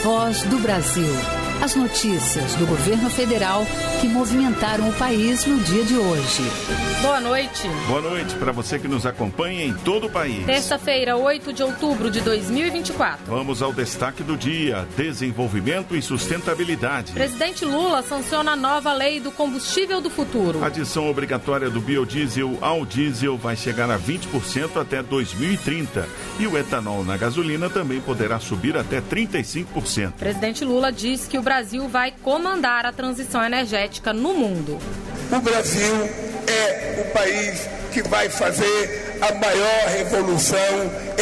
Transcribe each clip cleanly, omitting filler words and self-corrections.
Voz do Brasil. As notícias do governo federal que movimentaram o país no dia de hoje. Boa noite. Boa noite para você que nos acompanha em todo o país. Terça-feira, 8 de outubro de 2024. Vamos ao destaque do dia: desenvolvimento e sustentabilidade. Presidente Lula sanciona a nova lei do combustível do futuro. A adição obrigatória do biodiesel ao diesel vai chegar a 20% até 2030. E o etanol na gasolina também poderá subir até 35%. Presidente Lula diz que o Brasil vai comandar a transição energética no mundo. O Brasil é o país que vai fazer a maior revolução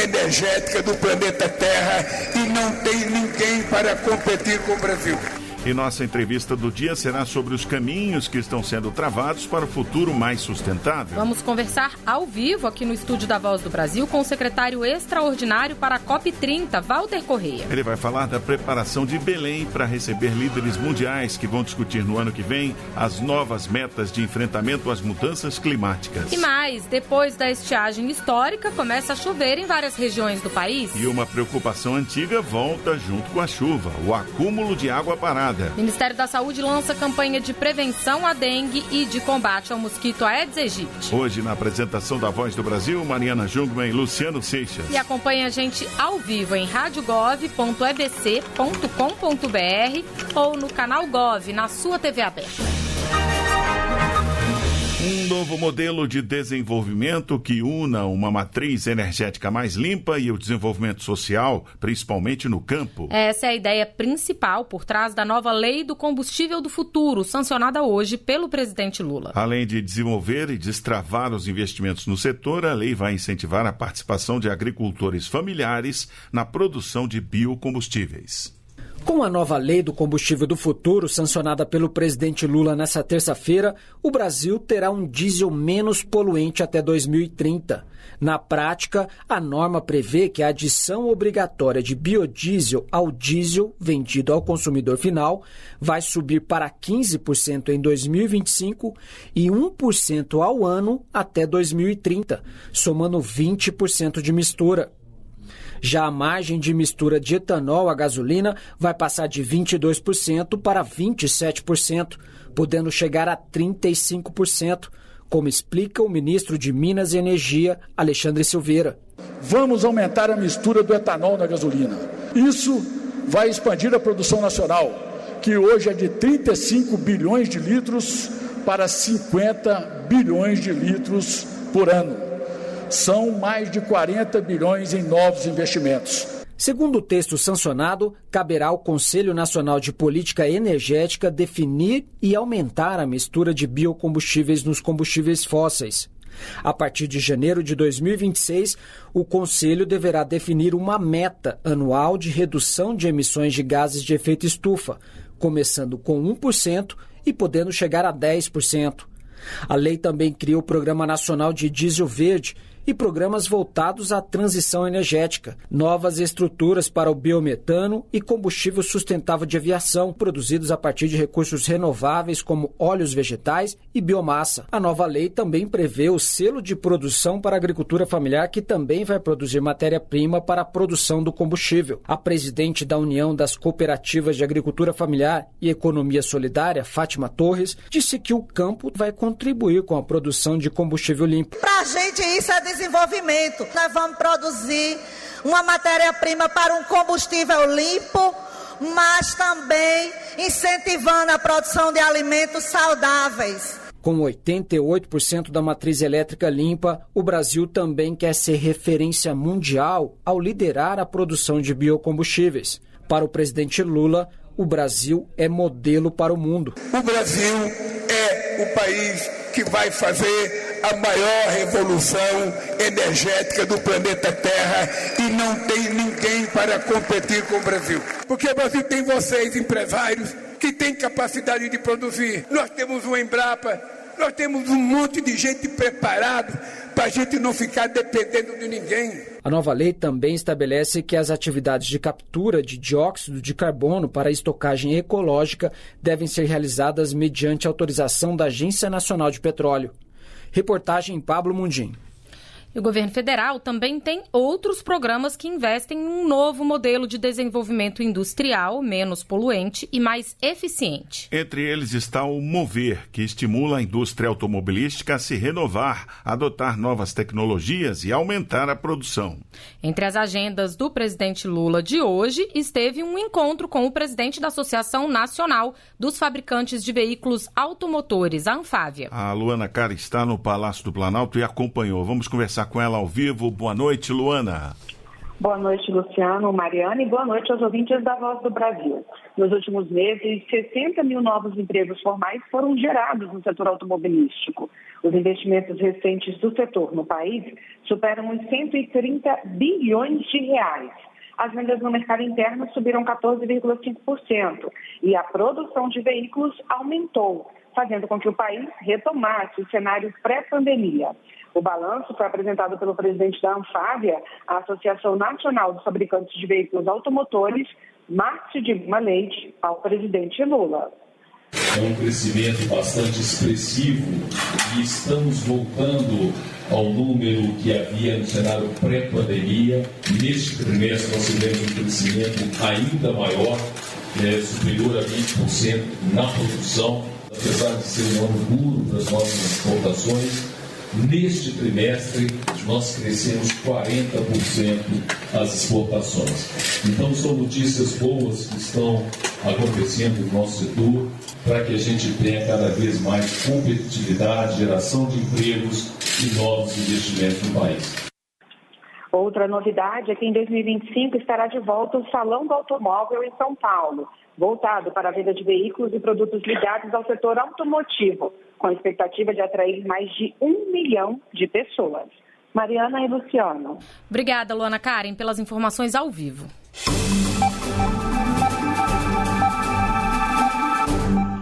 energética do planeta Terra e não tem ninguém para competir com o Brasil. E nossa entrevista do dia será sobre os caminhos que estão sendo travados para o futuro mais sustentável. Vamos conversar ao vivo aqui no estúdio da Voz do Brasil com o secretário extraordinário para a COP30, Walter Correia. Ele vai falar da preparação de Belém para receber líderes mundiais que vão discutir no ano que vem as novas metas de enfrentamento às mudanças climáticas. E mais, depois da estiagem histórica, começa a chover em várias regiões do país. E uma preocupação antiga volta junto com a chuva: o acúmulo de água parada. O Ministério da Saúde lança campanha de prevenção à dengue e de combate ao mosquito Aedes aegypti. Hoje, na apresentação da Voz do Brasil, Mariana Jungmann e Luciano Seixas. E acompanha a gente ao vivo em radiogov.ebc.com.br ou no canal Gov, na sua TV aberta. Um novo modelo de desenvolvimento que una uma matriz energética mais limpa e o desenvolvimento social, principalmente no campo. Essa é a ideia principal por trás da nova Lei do Combustível do Futuro, sancionada hoje pelo presidente Lula. Além de desenvolver e destravar os investimentos no setor, a lei vai incentivar a participação de agricultores familiares na produção de biocombustíveis. Com a nova Lei do Combustível do Futuro, sancionada pelo presidente Lula nesta terça-feira, o Brasil terá um diesel menos poluente até 2030. Na prática, a norma prevê que a adição obrigatória de biodiesel ao diesel vendido ao consumidor final vai subir para 15% em 2025 e 1% ao ano até 2030, somando 20% de mistura. Já a margem de mistura de etanol à gasolina vai passar de 22% para 27%, podendo chegar a 35%, como explica o ministro de Minas e Energia, Alexandre Silveira. Vamos aumentar a mistura do etanol na gasolina. Isso vai expandir a produção nacional, que hoje é de 35 bilhões de litros para 50 bilhões de litros por ano. São mais de 40 bilhões em novos investimentos. Segundo o texto sancionado, caberá ao Conselho Nacional de Política Energética definir e aumentar a mistura de biocombustíveis nos combustíveis fósseis. A partir de janeiro de 2026, o Conselho deverá definir uma meta anual de redução de emissões de gases de efeito estufa, começando com 1% e podendo chegar a 10%. A lei também cria o Programa Nacional de Diesel Verde e programas voltados à transição energética, novas estruturas para o biometano e combustível sustentável de aviação, produzidos a partir de recursos renováveis como óleos vegetais e biomassa. A nova lei também prevê o selo de produção para a agricultura familiar, que também vai produzir matéria-prima para a produção do combustível. A presidente da União das Cooperativas de Agricultura Familiar e Economia Solidária, Fátima Torres, disse que o campo vai contribuir com a produção de combustível limpo. Para a gente isso é desenvolvimento. Nós vamos produzir uma matéria-prima para um combustível limpo, mas também incentivando a produção de alimentos saudáveis. Com 88% da matriz elétrica limpa, o Brasil também quer ser referência mundial ao liderar a produção de biocombustíveis. Para o presidente Lula, o Brasil é modelo para o mundo. O Brasil é o país que vai fazer a maior revolução energética do planeta Terra e não tem ninguém para competir com o Brasil. Porque o Brasil tem vocês, empresários, que têm capacidade de produzir. Nós temos o Embrapa, nós temos um monte de gente preparado para a gente não ficar dependendo de ninguém. A nova lei também estabelece que as atividades de captura de dióxido de carbono para estocagem ecológica devem ser realizadas mediante autorização da Agência Nacional de Petróleo. Reportagem Pablo Mundim. E o governo federal também tem outros programas que investem em um novo modelo de desenvolvimento industrial, menos poluente e mais eficiente. Entre eles está o Mover, que estimula a indústria automobilística a se renovar, adotar novas tecnologias e aumentar a produção. Entre as agendas do presidente Lula de hoje, esteve um encontro com o presidente da Associação Nacional dos Fabricantes de Veículos Automotores, a Anfávia. A Luana Karen está no Palácio do Planalto e acompanhou. Vamos conversar com ela ao vivo. Boa noite, Luana. Boa noite, Luciano, Mariana, e boa noite aos ouvintes da Voz do Brasil. Nos últimos meses, 60 mil novos empregos formais foram gerados no setor automobilístico. Os investimentos recentes do setor no país superam os 130 bilhões de reais. As vendas no mercado interno subiram 14,5% e a produção de veículos aumentou, fazendo com que o país retomasse o cenário pré-pandemia. O balanço foi apresentado pelo presidente da Anfávia, a Associação Nacional dos Fabricantes de Automotores, Márcio de Lima Leite, ao presidente Lula. É um crescimento bastante expressivo e estamos voltando ao número que havia no cenário pré-pandemia. Neste trimestre nós tivemos um crescimento ainda maior, superior a 20% na produção. Apesar de ser um ano duro para as nossas exportações, neste trimestre nós crescemos 40% as exportações. Então são notícias boas que estão acontecendo no nosso setor para que a gente tenha cada vez mais competitividade, geração de empregos e novos investimentos no país. Outra novidade é que em 2025 estará de volta o Salão do Automóvel em São Paulo, voltado para a venda de veículos e produtos ligados ao setor automotivo, com a expectativa de atrair mais de 1 milhão de pessoas. Mariana e Luciano. Obrigada, Luana Karen, pelas informações ao vivo.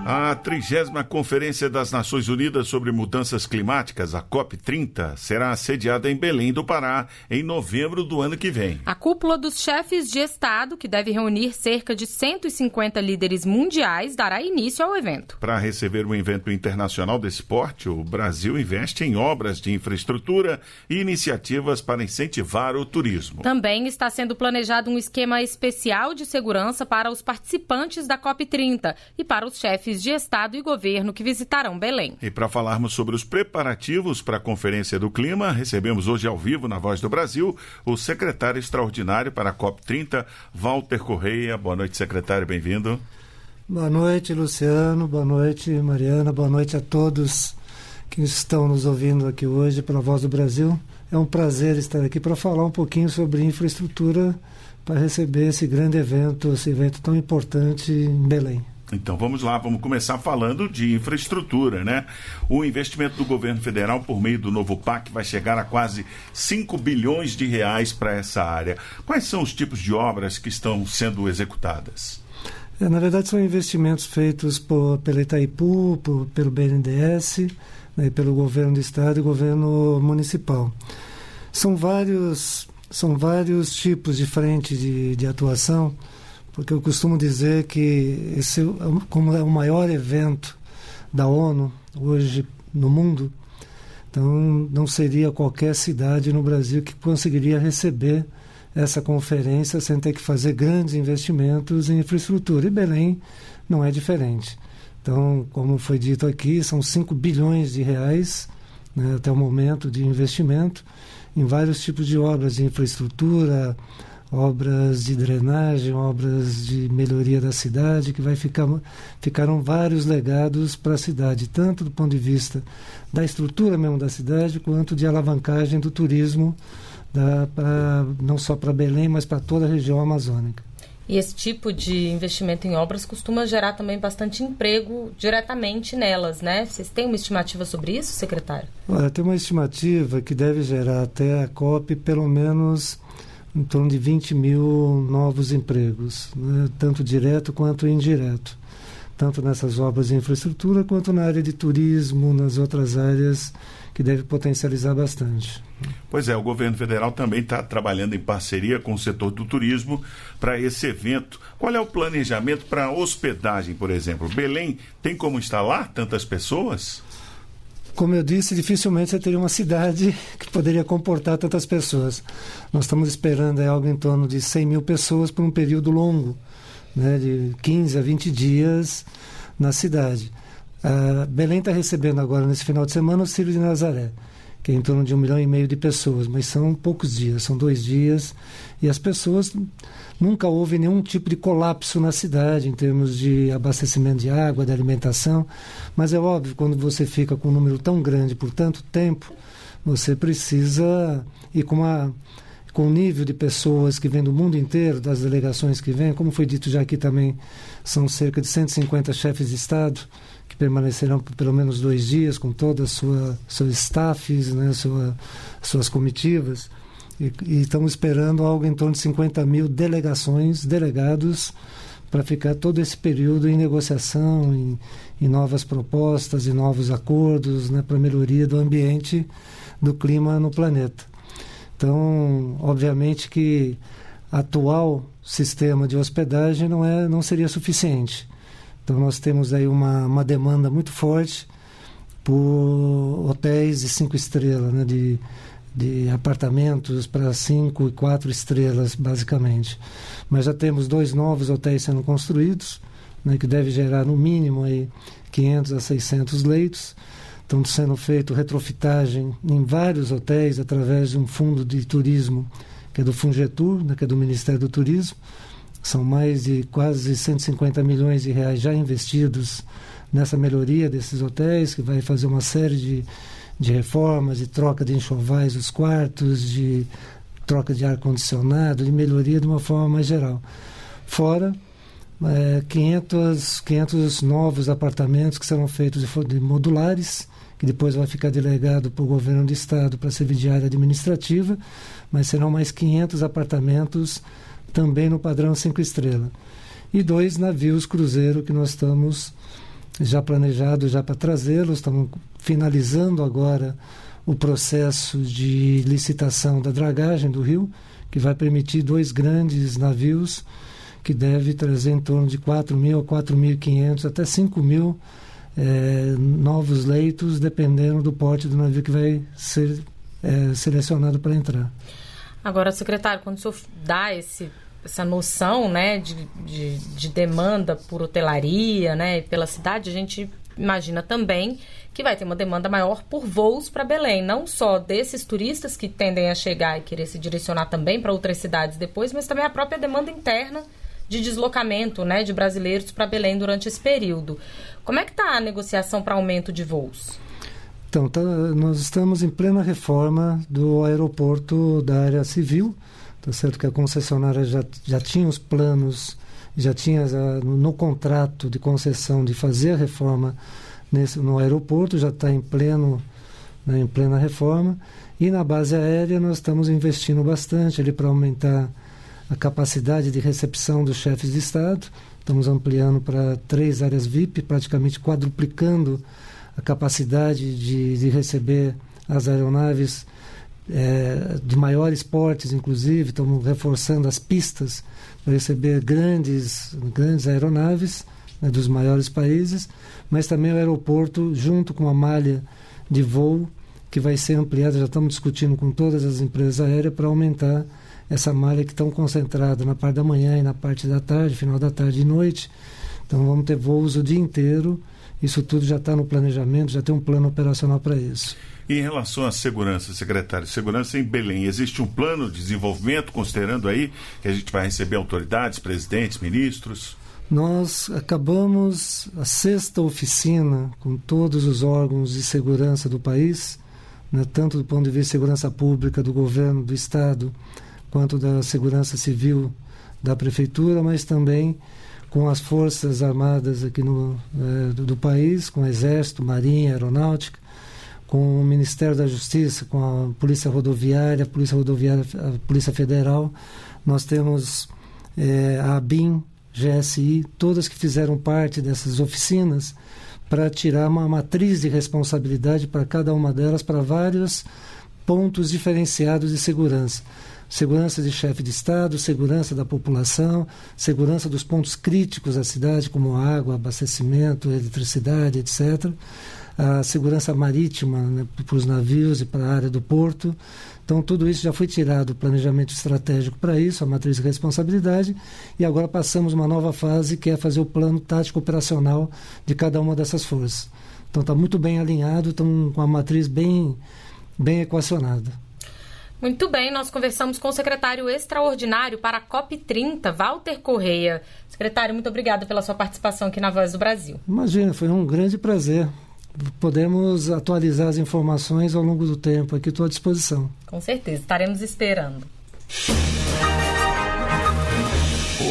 A 30ª Conferência das Nações Unidas sobre Mudanças Climáticas, a COP30, será sediada em Belém do Pará em novembro do ano que vem. A cúpula dos chefes de Estado, que deve reunir cerca de 150 líderes mundiais, dará início ao evento. Para receber um evento internacional desse porte, o Brasil investe em obras de infraestrutura e iniciativas para incentivar o turismo. Também está sendo planejado um esquema especial de segurança para os participantes da COP30 e para os chefes de Estado e governo que visitarão Belém. E para falarmos sobre os preparativos para a Conferência do Clima, recebemos hoje ao vivo na Voz do Brasil o secretário extraordinário para a COP30, Walter Correia. Boa noite, secretário, bem-vindo. Boa noite, Luciano, boa noite, Mariana, boa noite a todos que estão nos ouvindo aqui hoje pela Voz do Brasil. É um prazer estar aqui para falar um pouquinho sobre infraestrutura para receber esse grande evento, esse evento tão importante em Belém. Então vamos lá, vamos começar falando de infraestrutura, né? O investimento do governo federal por meio do novo PAC vai chegar a quase 5 bilhões de reais para essa área. Quais são os tipos de obras que estão sendo executadas? Na verdade são investimentos feitos pela Itaipu, pelo BNDES, né, pelo governo do estado e governo municipal. São vários tipos de frente de atuação, porque eu costumo dizer que esse, como é o maior evento da ONU hoje no mundo, então não seria qualquer cidade no Brasil que conseguiria receber essa conferência sem ter que fazer grandes investimentos em infraestrutura. E Belém não é diferente. Então, como foi dito aqui, são 5 bilhões de reais, né, até o momento de investimento em vários tipos de obras de infraestrutura, obras de drenagem, obras de melhoria da cidade, que ficaram vários legados para a cidade, tanto do ponto de vista da estrutura mesmo da cidade, quanto de alavancagem do turismo, não só para Belém, mas para toda a região amazônica. E esse tipo de investimento em obras costuma gerar também bastante emprego diretamente nelas, né? Vocês têm uma estimativa sobre isso, secretário? Olha, tem uma estimativa que deve gerar até a COP pelo menos em torno de 20 mil novos empregos, né? Tanto direto quanto indireto, tanto nessas obras de infraestrutura quanto na área de turismo, nas outras áreas que deve potencializar bastante. Pois é, o governo federal também está trabalhando em parceria com o setor do turismo para esse evento. Qual é o planejamento para hospedagem, por exemplo? Belém tem como instalar tantas pessoas? Como eu disse, dificilmente você teria uma cidade que poderia comportar tantas pessoas. Nós estamos esperando algo em torno de 100 mil pessoas por um período longo, né, de 15 a 20 dias na cidade. Belém está recebendo agora, nesse final de semana, o Círio de Nazaré, que é em torno de 1,5 milhão de pessoas, mas são poucos dias, são 2 dias, e as pessoas, nunca houve nenhum tipo de colapso na cidade, em termos de abastecimento de água, de alimentação, mas é óbvio, quando você fica com um número tão grande por tanto tempo, você precisa ir com o nível de pessoas que vêm do mundo inteiro, das delegações que vêm, como foi dito já aqui também, são cerca de 150 chefes de Estado, que permanecerão por pelo menos 2 dias com todas as seus staffs, né, suas comitivas, e estamos esperando algo em torno de 50 mil delegados, para ficar todo esse período em negociação, em novas propostas e novos acordos, né, para a melhoria do ambiente, do clima no planeta. Então, obviamente que o atual sistema de hospedagem não seria suficiente. Então, nós temos aí uma demanda muito forte por hotéis de 5 estrelas, né, de apartamentos para 5 e 4 estrelas, basicamente. Mas já temos 2 novos hotéis sendo construídos, né, que deve gerar, no mínimo, aí 500 a 600 leitos. Estão sendo feita retrofitagem em vários hotéis através de um fundo de turismo, que é do Fungetur, né, que é do Ministério do Turismo. São mais de quase 150 milhões de reais já investidos nessa melhoria desses hotéis, que vai fazer uma série de reformas, de troca de enxovais dos quartos, de troca de ar-condicionado, de melhoria de uma forma mais geral. Fora 500 novos apartamentos que serão feitos de modulares, que depois vai ficar delegado para o governo do estado para servir de área administrativa, mas serão mais 500 apartamentos também no padrão 5 estrelas. E 2 navios cruzeiro que nós estamos já planejados já para trazê-los, estamos finalizando agora o processo de licitação da dragagem do rio, que vai permitir 2 grandes navios que deve trazer em torno de 4.000 a 4.500 até 5.000 novos leitos, dependendo do porte do navio que vai ser selecionado para entrar. Agora, secretário, quando o senhor dá essa noção, né, de demanda por hotelaria, né, e pela cidade, a gente imagina também que vai ter uma demanda maior por voos para Belém, não só desses turistas que tendem a chegar e querer se direcionar também para outras cidades depois, mas também a própria demanda interna de deslocamento, né, de brasileiros para Belém durante esse período. Como é que está a negociação para aumento de voos? Então, nós estamos em plena reforma do aeroporto da área civil. Tá certo que a concessionária já tinha os planos, já tinha no contrato de concessão de fazer a reforma no aeroporto, já está em plena reforma. E na base aérea nós estamos investindo bastante ali para aumentar a capacidade de recepção dos chefes de Estado. Estamos ampliando para 3 áreas VIP, praticamente quadruplicando a capacidade de receber as aeronaves de maiores portes, inclusive. Estamos reforçando as pistas para receber grandes aeronaves, né, dos maiores países, mas também o aeroporto, junto com a malha de voo, que vai ser ampliada. Já estamos discutindo com todas as empresas aéreas para aumentar essa malha que estão concentrada na parte da manhã e na parte da tarde, final da tarde e noite. Então vamos ter voos o dia inteiro. Isso tudo já está no planejamento, já tem um plano operacional para isso. E em relação à segurança, secretário, segurança em Belém, existe um plano de desenvolvimento, considerando aí que a gente vai receber autoridades, presidentes, ministros? Nós acabamos a 6ª oficina com todos os órgãos de segurança do país, né, tanto do ponto de vista de segurança pública do governo do estado, quanto da segurança civil da prefeitura, mas também com as forças armadas aqui do país, com o Exército, Marinha, Aeronáutica, com o Ministério da Justiça, com a Polícia Rodoviária, a Polícia Federal. Nós temos a ABIN, GSI, todas que fizeram parte dessas oficinas, para tirar uma matriz de responsabilidade para cada uma delas, para vários pontos diferenciados de segurança. Segurança de chefe de Estado, segurança da população, segurança dos pontos críticos da cidade, como água, abastecimento, eletricidade, etc. a segurança marítima, né, para os navios e para a área do porto. Então, tudo isso já foi tirado do planejamento estratégico para isso, a matriz de responsabilidade, e agora passamos uma nova fase, que é fazer o plano tático operacional de cada uma dessas forças. Então, está muito bem alinhado, estão com a matriz bem equacionada. Muito bem, nós conversamos com o secretário extraordinário para a COP30, Walter Correia. Secretário, muito obrigada pela sua participação aqui na Voz do Brasil. Imagina, foi um grande prazer. Podemos atualizar as informações ao longo do tempo, aqui estou à disposição. Com certeza, estaremos esperando.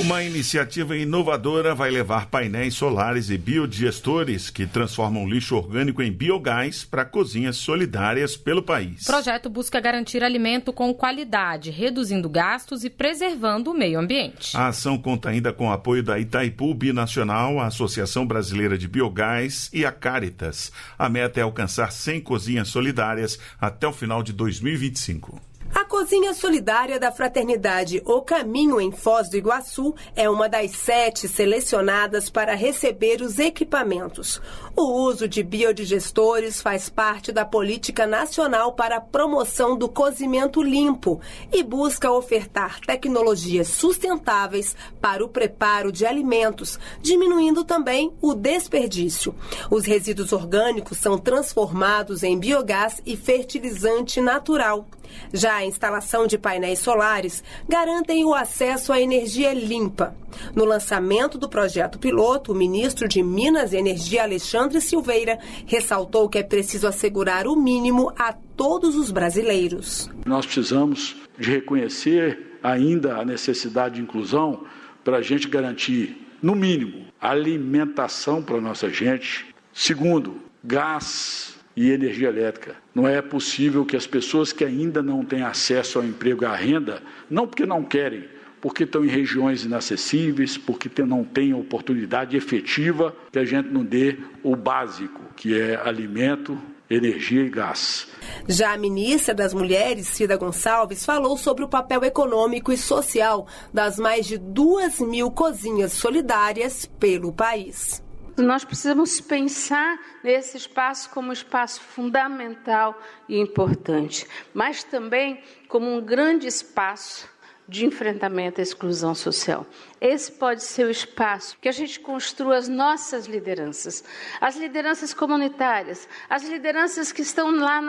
Uma iniciativa inovadora vai levar painéis solares e biodigestores que transformam lixo orgânico em biogás para cozinhas solidárias pelo país. O projeto busca garantir alimento com qualidade, reduzindo gastos e preservando o meio ambiente. A ação conta ainda com o apoio da Itaipu Binacional, a Associação Brasileira de Biogás e a Caritas. A meta é alcançar 100 cozinhas solidárias até o final de 2025. A Cozinha Solidária da Fraternidade O Caminho, em Foz do Iguaçu, é uma das 7 selecionadas para receber os equipamentos. O uso de biodigestores faz parte da Política Nacional para a Promoção do Cozimento Limpo e busca ofertar tecnologias sustentáveis para o preparo de alimentos, diminuindo também o desperdício. Os resíduos orgânicos são transformados em biogás e fertilizante natural. Já a instalação de painéis solares garantem o acesso à energia limpa. No lançamento do projeto piloto, o ministro de Minas e Energia, Alexandre Silveira, ressaltou que é preciso assegurar o mínimo a todos os brasileiros. Nós precisamos de reconhecer ainda a necessidade de inclusão para a gente garantir, no mínimo, alimentação para a nossa gente. Segundo, gás e energia elétrica. Não é possível que as pessoas que ainda não têm acesso ao emprego e à renda, não porque não querem, porque estão em regiões inacessíveis, porque não têm oportunidade efetiva, que a gente não dê o básico, que é alimento, energia e gás. Já a ministra das Mulheres, Cida Gonçalves, falou sobre o papel econômico e social das mais de 2.000 cozinhas solidárias pelo país. Nós precisamos pensar nesse espaço como um espaço fundamental e importante, mas também como um grande espaço de enfrentamento à exclusão social. Esse pode ser o espaço que a gente construa as nossas lideranças, as lideranças comunitárias, as lideranças que estão lá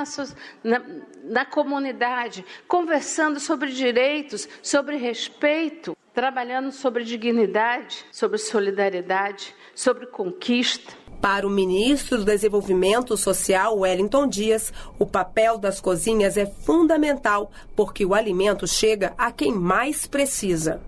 na comunidade, conversando sobre direitos, sobre respeito, trabalhando sobre dignidade, sobre solidariedade, sobre conquista. Para o ministro do Desenvolvimento Social, Wellington Dias, o papel das cozinhas é fundamental, porque o alimento chega a quem mais precisa.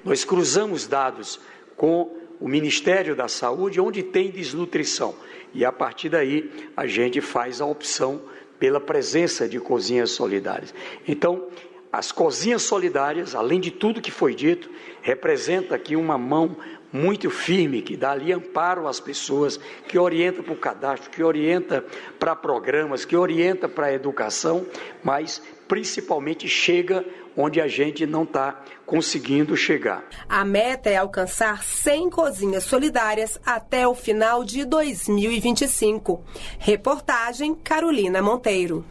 Nós cruzamos dados com o Ministério da Saúde, onde tem desnutrição, e a partir daí a gente faz a opção pela presença de cozinhas solidárias. Então, as cozinhas solidárias, além de tudo que foi dito, representa aqui uma mão muito firme, que dá ali amparo às pessoas, que orienta para o cadastro, que orienta para programas, que orienta para a educação, mas principalmente chega onde a gente não está conseguindo chegar. A meta é alcançar 100 cozinhas solidárias até o final de 2025. Reportagem Carolina Monteiro.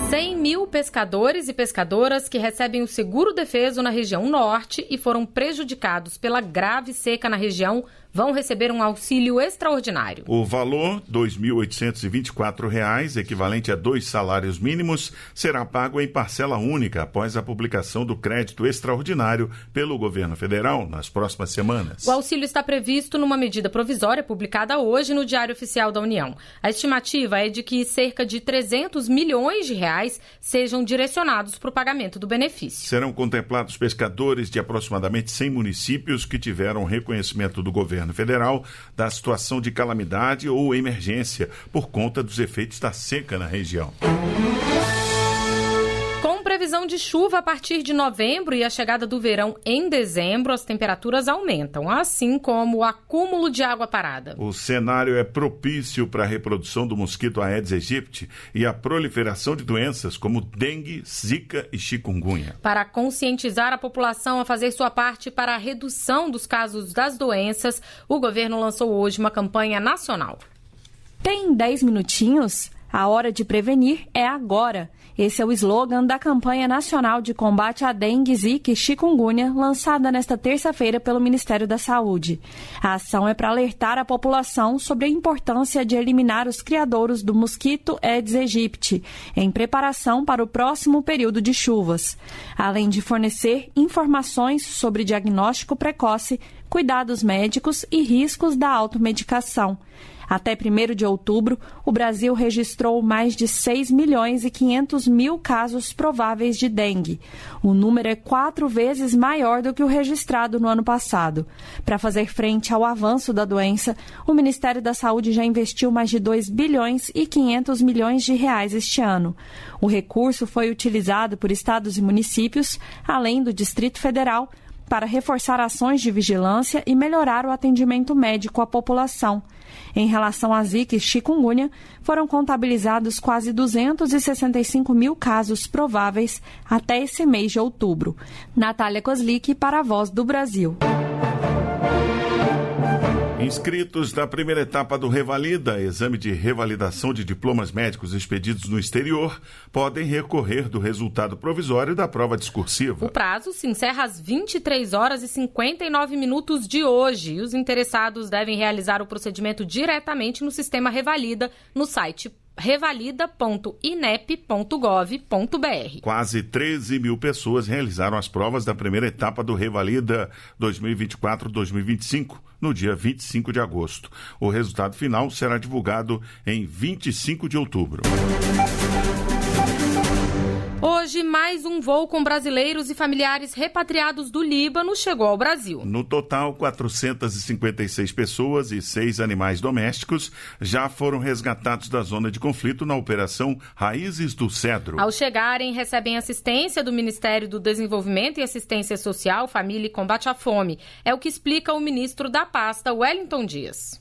100 mil pescadores e pescadoras que recebem o seguro-defeso na região norte e foram prejudicados pela grave seca na região vão receber um auxílio extraordinário. O valor, R$ 2.824, equivalente a 2 salários mínimos, será pago em parcela única após a publicação do crédito extraordinário pelo governo federal nas próximas semanas. O auxílio está previsto numa medida provisória publicada hoje no Diário Oficial da União. A estimativa é de que cerca de 300 milhões de reais sejam direcionados para o pagamento do benefício. Serão contemplados pescadores de aproximadamente 100 municípios que tiveram reconhecimento do governo federal da situação de calamidade ou emergência por conta dos efeitos da seca na região. Com previsão de chuva a partir de novembro e a chegada do verão em dezembro, as temperaturas aumentam, assim como o acúmulo de água parada. O cenário é propício para a reprodução do mosquito Aedes aegypti e a proliferação de doenças como dengue, zika e chikungunya. Para conscientizar a população a fazer sua parte para a redução dos casos das doenças, o governo lançou hoje uma campanha nacional. Tem 10 minutinhos? A hora de prevenir é agora. Esse é o slogan da campanha nacional de combate à dengue, zika e chikungunya, lançada nesta terça-feira pelo Ministério da Saúde. A ação é para alertar a população sobre a importância de eliminar os criadouros do mosquito Aedes aegypti, em preparação para o próximo período de chuvas, além de fornecer informações sobre diagnóstico precoce, cuidados médicos e riscos da automedicação. Até 1º de outubro, o Brasil registrou mais de 6.500.000 casos prováveis de dengue. O número é 4 vezes maior do que o registrado no ano passado. Para fazer frente ao avanço da doença, o Ministério da Saúde já investiu mais de 2 bilhões e 500 milhões de reais este ano. O recurso foi utilizado por estados e municípios, além do Distrito Federal, para reforçar ações de vigilância e melhorar o atendimento médico à população. Em relação à zika e chikungunya, foram contabilizados quase 265 mil casos prováveis até esse mês de outubro. Natália Kozlik para a Voz do Brasil. Inscritos da primeira etapa do Revalida, exame de revalidação de diplomas médicos expedidos no exterior, podem recorrer do resultado provisório da prova discursiva. O prazo se encerra às 23 horas e 59 minutos de hoje e os interessados devem realizar o procedimento diretamente no sistema Revalida, no site revalida.inep.gov.br. Quase 13 mil pessoas realizaram as provas da primeira etapa do Revalida 2024-2025, no dia 25 de agosto. O resultado final será divulgado em 25 de outubro. Hoje, mais um voo com brasileiros e familiares repatriados do Líbano chegou ao Brasil. No total, 456 pessoas e 6 animais domésticos já foram resgatados da zona de conflito na Operação Raízes do Cedro. Ao chegarem, recebem assistência do Ministério do Desenvolvimento e Assistência Social, Família e Combate à Fome. É o que explica o ministro da pasta, Wellington Dias.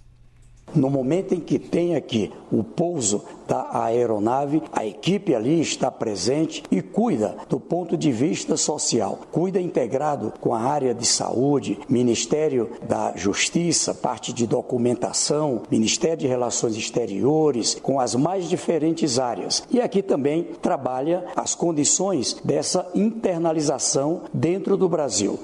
No momento em que tem aqui o pouso da aeronave, a equipe ali está presente e cuida do ponto de vista social. Cuida integrado com a área de saúde, Ministério da Justiça, parte de documentação, Ministério de Relações Exteriores, com as mais diferentes áreas. E aqui também trabalha as condições dessa internalização dentro do Brasil.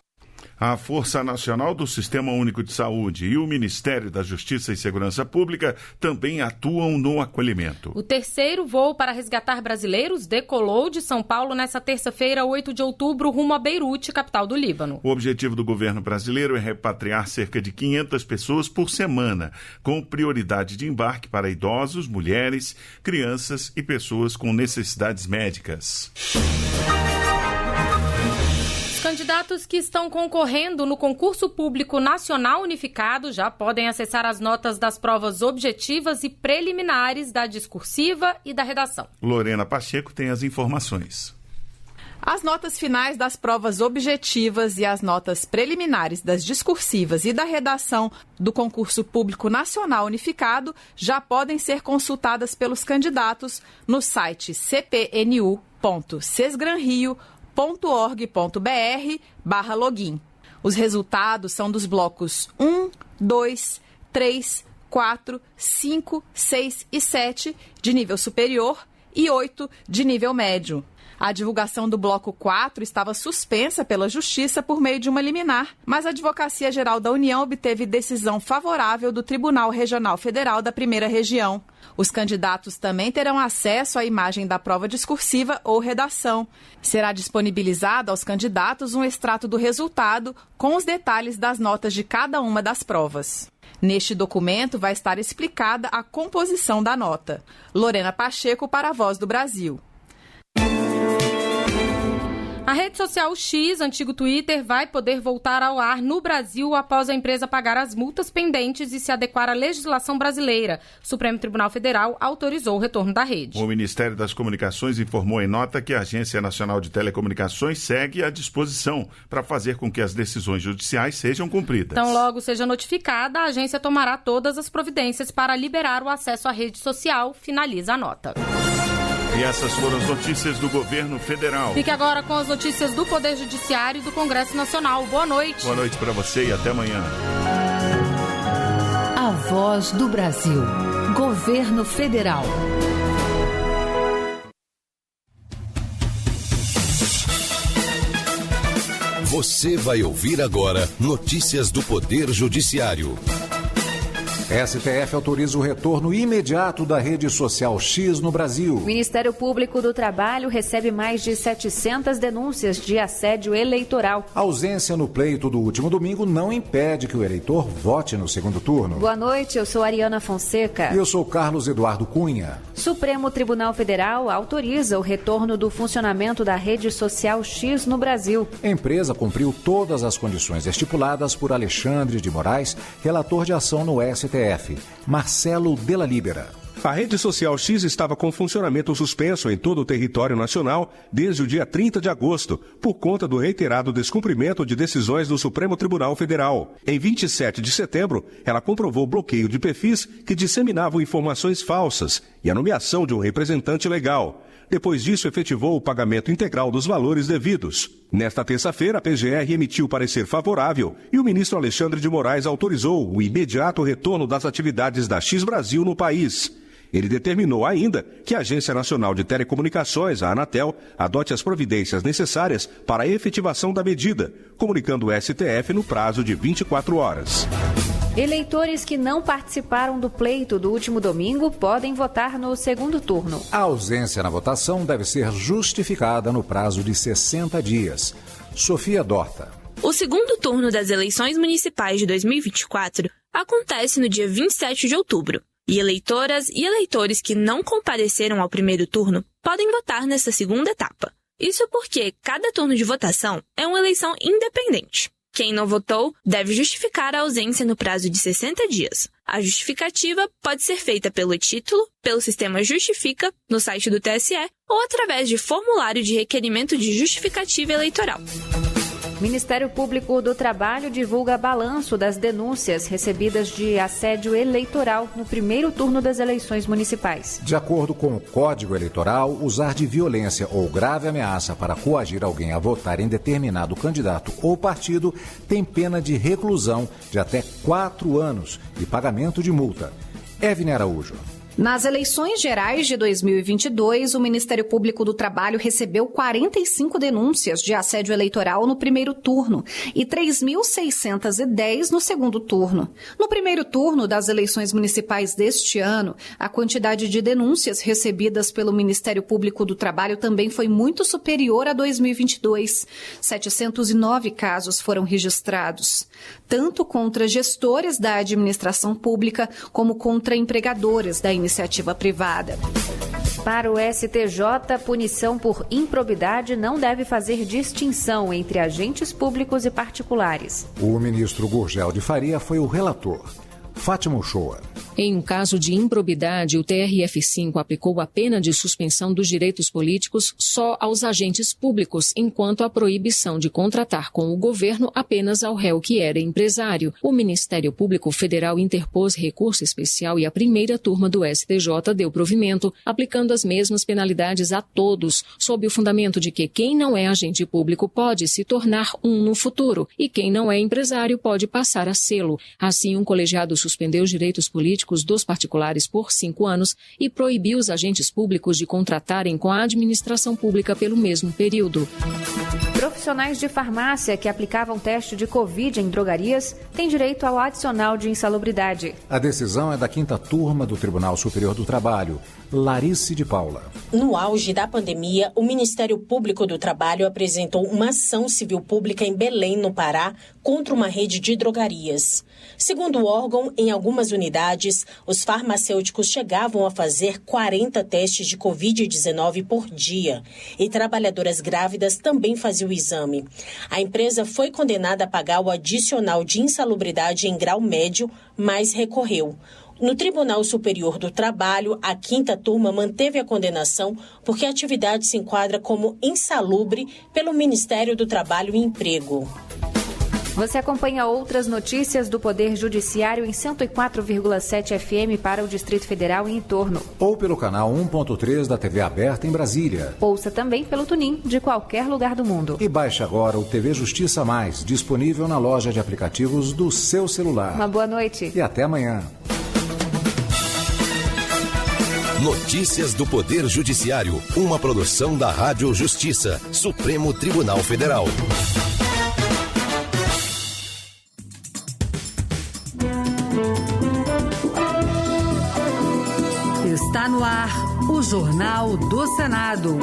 A Força Nacional do Sistema Único de Saúde e o Ministério da Justiça e Segurança Pública também atuam no acolhimento. O terceiro voo para resgatar brasileiros decolou de São Paulo nesta terça-feira, 8 de outubro, rumo a Beirute, capital do Líbano. O objetivo do governo brasileiro é repatriar cerca de 500 pessoas por semana, com prioridade de embarque para idosos, mulheres, crianças e pessoas com necessidades médicas. Candidatos que estão concorrendo no concurso público nacional unificado já podem acessar as notas das provas objetivas e preliminares da discursiva e da redação. Lorena Pacheco tem as informações. As notas finais das provas objetivas e as notas preliminares das discursivas e da redação do concurso público nacional unificado já podem ser consultadas pelos candidatos no site cpnu.sesgranrio.org.br/login. Os resultados são dos blocos 1, 2, 3, 4, 5, 6 e 7 de nível superior e 8 de nível médio. A divulgação do bloco 4 estava suspensa pela Justiça por meio de uma liminar, mas a Advocacia Geral da União obteve decisão favorável do Tribunal Regional Federal da Primeira Região. Os candidatos também terão acesso à imagem da prova discursiva ou redação. Será disponibilizado aos candidatos um extrato do resultado com os detalhes das notas de cada uma das provas. Neste documento vai estar explicada a composição da nota. Lorena Pacheco para a Voz do Brasil. A rede social X, antigo Twitter, vai poder voltar ao ar no Brasil após a empresa pagar as multas pendentes e se adequar à legislação brasileira. O Supremo Tribunal Federal autorizou o retorno da rede. O Ministério das Comunicações informou em nota que a Agência Nacional de Telecomunicações segue à disposição para fazer com que as decisões judiciais sejam cumpridas. Então, logo seja notificada, a agência tomará todas as providências para liberar o acesso à rede social, finaliza a nota. E essas foram as notícias do governo federal. Fique agora com as notícias do Poder Judiciário e do Congresso Nacional. Boa noite. Boa noite para você e até amanhã. A Voz do Brasil. Governo Federal. Você vai ouvir agora notícias do Poder Judiciário. STF autoriza o retorno imediato da rede social X no Brasil. O Ministério Público do Trabalho recebe mais de 700 denúncias de assédio eleitoral. A ausência no pleito do último domingo não impede que o eleitor vote no segundo turno. Boa noite, eu sou Ariana Fonseca. E eu sou Carlos Eduardo Cunha. Supremo Tribunal Federal autoriza o retorno do funcionamento da rede social X no Brasil. A empresa cumpriu todas as condições estipuladas por Alexandre de Moraes, relator de ação no STF. Marcelo Della Libera. A rede social X estava com funcionamento suspenso em todo o território nacional desde o dia 30 de agosto, por conta do reiterado descumprimento de decisões do Supremo Tribunal Federal. Em 27 de setembro, ela comprovou bloqueio de perfis que disseminavam informações falsas e a nomeação de um representante legal. Depois disso, efetivou o pagamento integral dos valores devidos. Nesta terça-feira, a PGR emitiu parecer favorável e o ministro Alexandre de Moraes autorizou o imediato retorno das atividades da X Brasil no país. Ele determinou ainda que a Agência Nacional de Telecomunicações, a Anatel, adote as providências necessárias para a efetivação da medida, comunicando o STF no prazo de 24 horas. Eleitores que não participaram do pleito do último domingo podem votar no segundo turno. A ausência na votação deve ser justificada no prazo de 60 dias. Sofia Dorta. O segundo turno das eleições municipais de 2024 acontece no dia 27 de outubro. E eleitoras e eleitores que não compareceram ao primeiro turno podem votar nesta segunda etapa. Isso porque cada turno de votação é uma eleição independente. Quem não votou deve justificar a ausência no prazo de 60 dias. A justificativa pode ser feita pelo título, pelo sistema Justifica, no site do TSE, ou através de formulário de requerimento de justificativa eleitoral. O Ministério Público do Trabalho divulga balanço das denúncias recebidas de assédio eleitoral no primeiro turno das eleições municipais. De acordo com o Código Eleitoral, usar de violência ou grave ameaça para coagir alguém a votar em determinado candidato ou partido tem pena de reclusão de até 4 anos e pagamento de multa. Evne Araújo. Nas eleições gerais de 2022, o Ministério Público do Trabalho recebeu 45 denúncias de assédio eleitoral no primeiro turno e 3.610 no segundo turno. No primeiro turno das eleições municipais deste ano, a quantidade de denúncias recebidas pelo Ministério Público do Trabalho também foi muito superior a 2022. 709 casos foram registrados, tanto contra gestores da administração pública como contra empregadores da iniciativa privada. Para o STJ, punição por improbidade não deve fazer distinção entre agentes públicos e particulares. O ministro Gurgel de Faria foi o relator. Fátima Uchoa. Em um caso de improbidade, o TRF5 aplicou a pena de suspensão dos direitos políticos só aos agentes públicos, enquanto a proibição de contratar com o governo apenas ao réu que era empresário. O Ministério Público Federal interpôs recurso especial e a primeira turma do STJ deu provimento, aplicando as mesmas penalidades a todos, sob o fundamento de que quem não é agente público pode se tornar um no futuro e quem não é empresário pode passar a sê-lo. Assim, um colegiado suspendeu os direitos políticos dos particulares por 5 anos e proibiu os agentes públicos de contratarem com a administração pública pelo mesmo período. Profissionais de farmácia que aplicavam teste de Covid em drogarias têm direito ao adicional de insalubridade. A decisão é da 5ª turma do Tribunal Superior do Trabalho. Larice de Paula. No auge da pandemia, o Ministério Público do Trabalho apresentou uma ação civil pública em Belém, no Pará, contra uma rede de drogarias. Segundo o órgão, em algumas unidades, os farmacêuticos chegavam a fazer 40 testes de Covid-19 por dia e trabalhadoras grávidas também faziam o exame. A empresa foi condenada a pagar o adicional de insalubridade em grau médio, mas recorreu. No Tribunal Superior do Trabalho, a 5ª turma manteve a condenação porque a atividade se enquadra como insalubre pelo Ministério do Trabalho e Emprego. Você acompanha outras notícias do Poder Judiciário em 104,7 FM para o Distrito Federal e em torno. Ou pelo canal 1.3 da TV aberta em Brasília. Ouça também pelo TuneIn de qualquer lugar do mundo. E baixe agora o TV Justiça Mais, disponível na loja de aplicativos do seu celular. Uma boa noite. E até amanhã. Notícias do Poder Judiciário, uma produção da Rádio Justiça, Supremo Tribunal Federal. Está no ar o Jornal do Senado.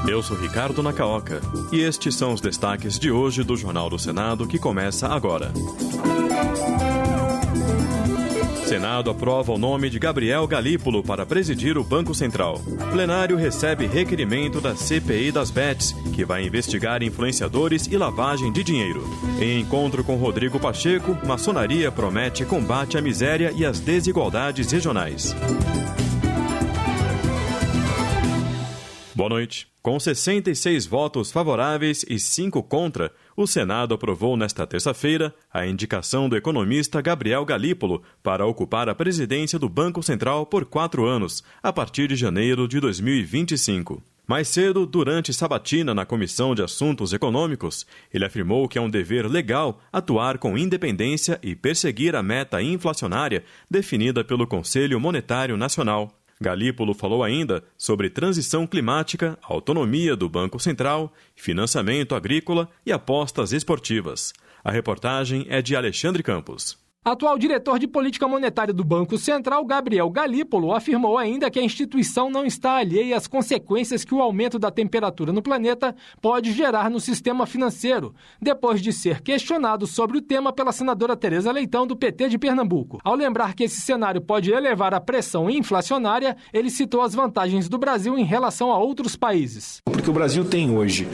Eu sou Ricardo Nacaoca e estes são os destaques de hoje do Jornal do Senado, que começa agora. Senado aprova o nome de Gabriel Galípolo para presidir o Banco Central. Plenário recebe requerimento da CPI das Bets, que vai investigar influenciadores e lavagem de dinheiro. Em encontro com Rodrigo Pacheco, maçonaria promete combate à miséria e às desigualdades regionais. Boa noite. Com 66 votos favoráveis e 5 contra, o Senado aprovou nesta terça-feira a indicação do economista Gabriel Galípolo para ocupar a presidência do Banco Central por 4 anos, a partir de janeiro de 2025. Mais cedo, durante sabatina na Comissão de Assuntos Econômicos, ele afirmou que é um dever legal atuar com independência e perseguir a meta inflacionária definida pelo Conselho Monetário Nacional. Galípolo falou ainda sobre transição climática, autonomia do Banco Central, financiamento agrícola e apostas esportivas. A reportagem é de Alexandre Campos. Atual diretor de política monetária do Banco Central, Gabriel Galípolo, afirmou ainda que a instituição não está alheia às consequências que o aumento da temperatura no planeta pode gerar no sistema financeiro, depois de ser questionado sobre o tema pela senadora Tereza Leitão, do PT de Pernambuco. Ao lembrar que esse cenário pode elevar a pressão inflacionária, ele citou as vantagens do Brasil em relação a outros países. Porque o Brasil tem hoje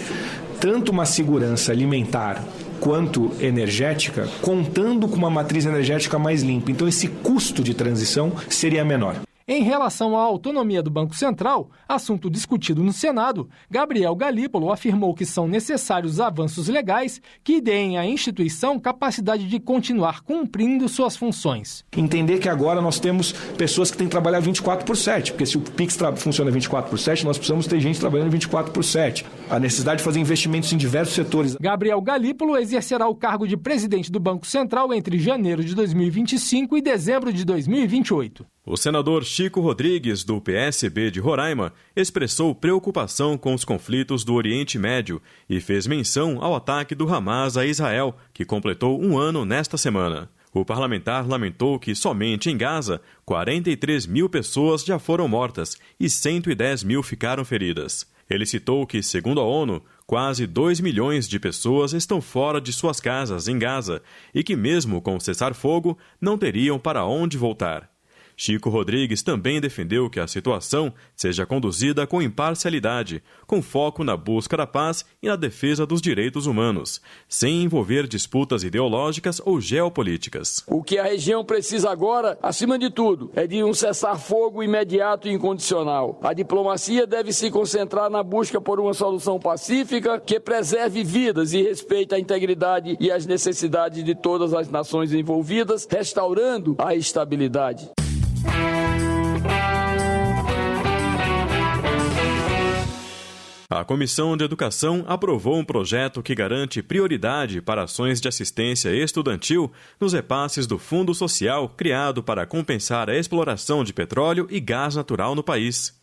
tanto uma segurança alimentar quanto energética, contando com uma matriz energética mais limpa. Então, esse custo de transição seria menor. Em relação à autonomia do Banco Central, assunto discutido no Senado, Gabriel Galípolo afirmou que são necessários avanços legais que deem à instituição capacidade de continuar cumprindo suas funções. Entender que agora nós temos pessoas que têm que trabalhar 24/7, porque se o Pix funciona 24/7, nós precisamos ter gente trabalhando 24/7. A necessidade de fazer investimentos em diversos setores. Gabriel Galípolo exercerá o cargo de presidente do Banco Central entre janeiro de 2025 e dezembro de 2028. O senador Chico Rodrigues, do PSB de Roraima, expressou preocupação com os conflitos do Oriente Médio e fez menção ao ataque do Hamas a Israel, que completou 1 ano nesta semana. O parlamentar lamentou que somente em Gaza, 43 mil pessoas já foram mortas e 110 mil ficaram feridas. Ele citou que, segundo a ONU, quase 2 milhões de pessoas estão fora de suas casas em Gaza e que, mesmo com o cessar-fogo, não teriam para onde voltar. Chico Rodrigues também defendeu que a situação seja conduzida com imparcialidade, com foco na busca da paz e na defesa dos direitos humanos, sem envolver disputas ideológicas ou geopolíticas. O que a região precisa agora, acima de tudo, é de um cessar-fogo imediato e incondicional. A diplomacia deve se concentrar na busca por uma solução pacífica que preserve vidas e respeite a integridade e as necessidades de todas as nações envolvidas, restaurando a estabilidade. A Comissão de Educação aprovou um projeto que garante prioridade para ações de assistência estudantil nos repasses do Fundo Social criado para compensar a exploração de petróleo e gás natural no país.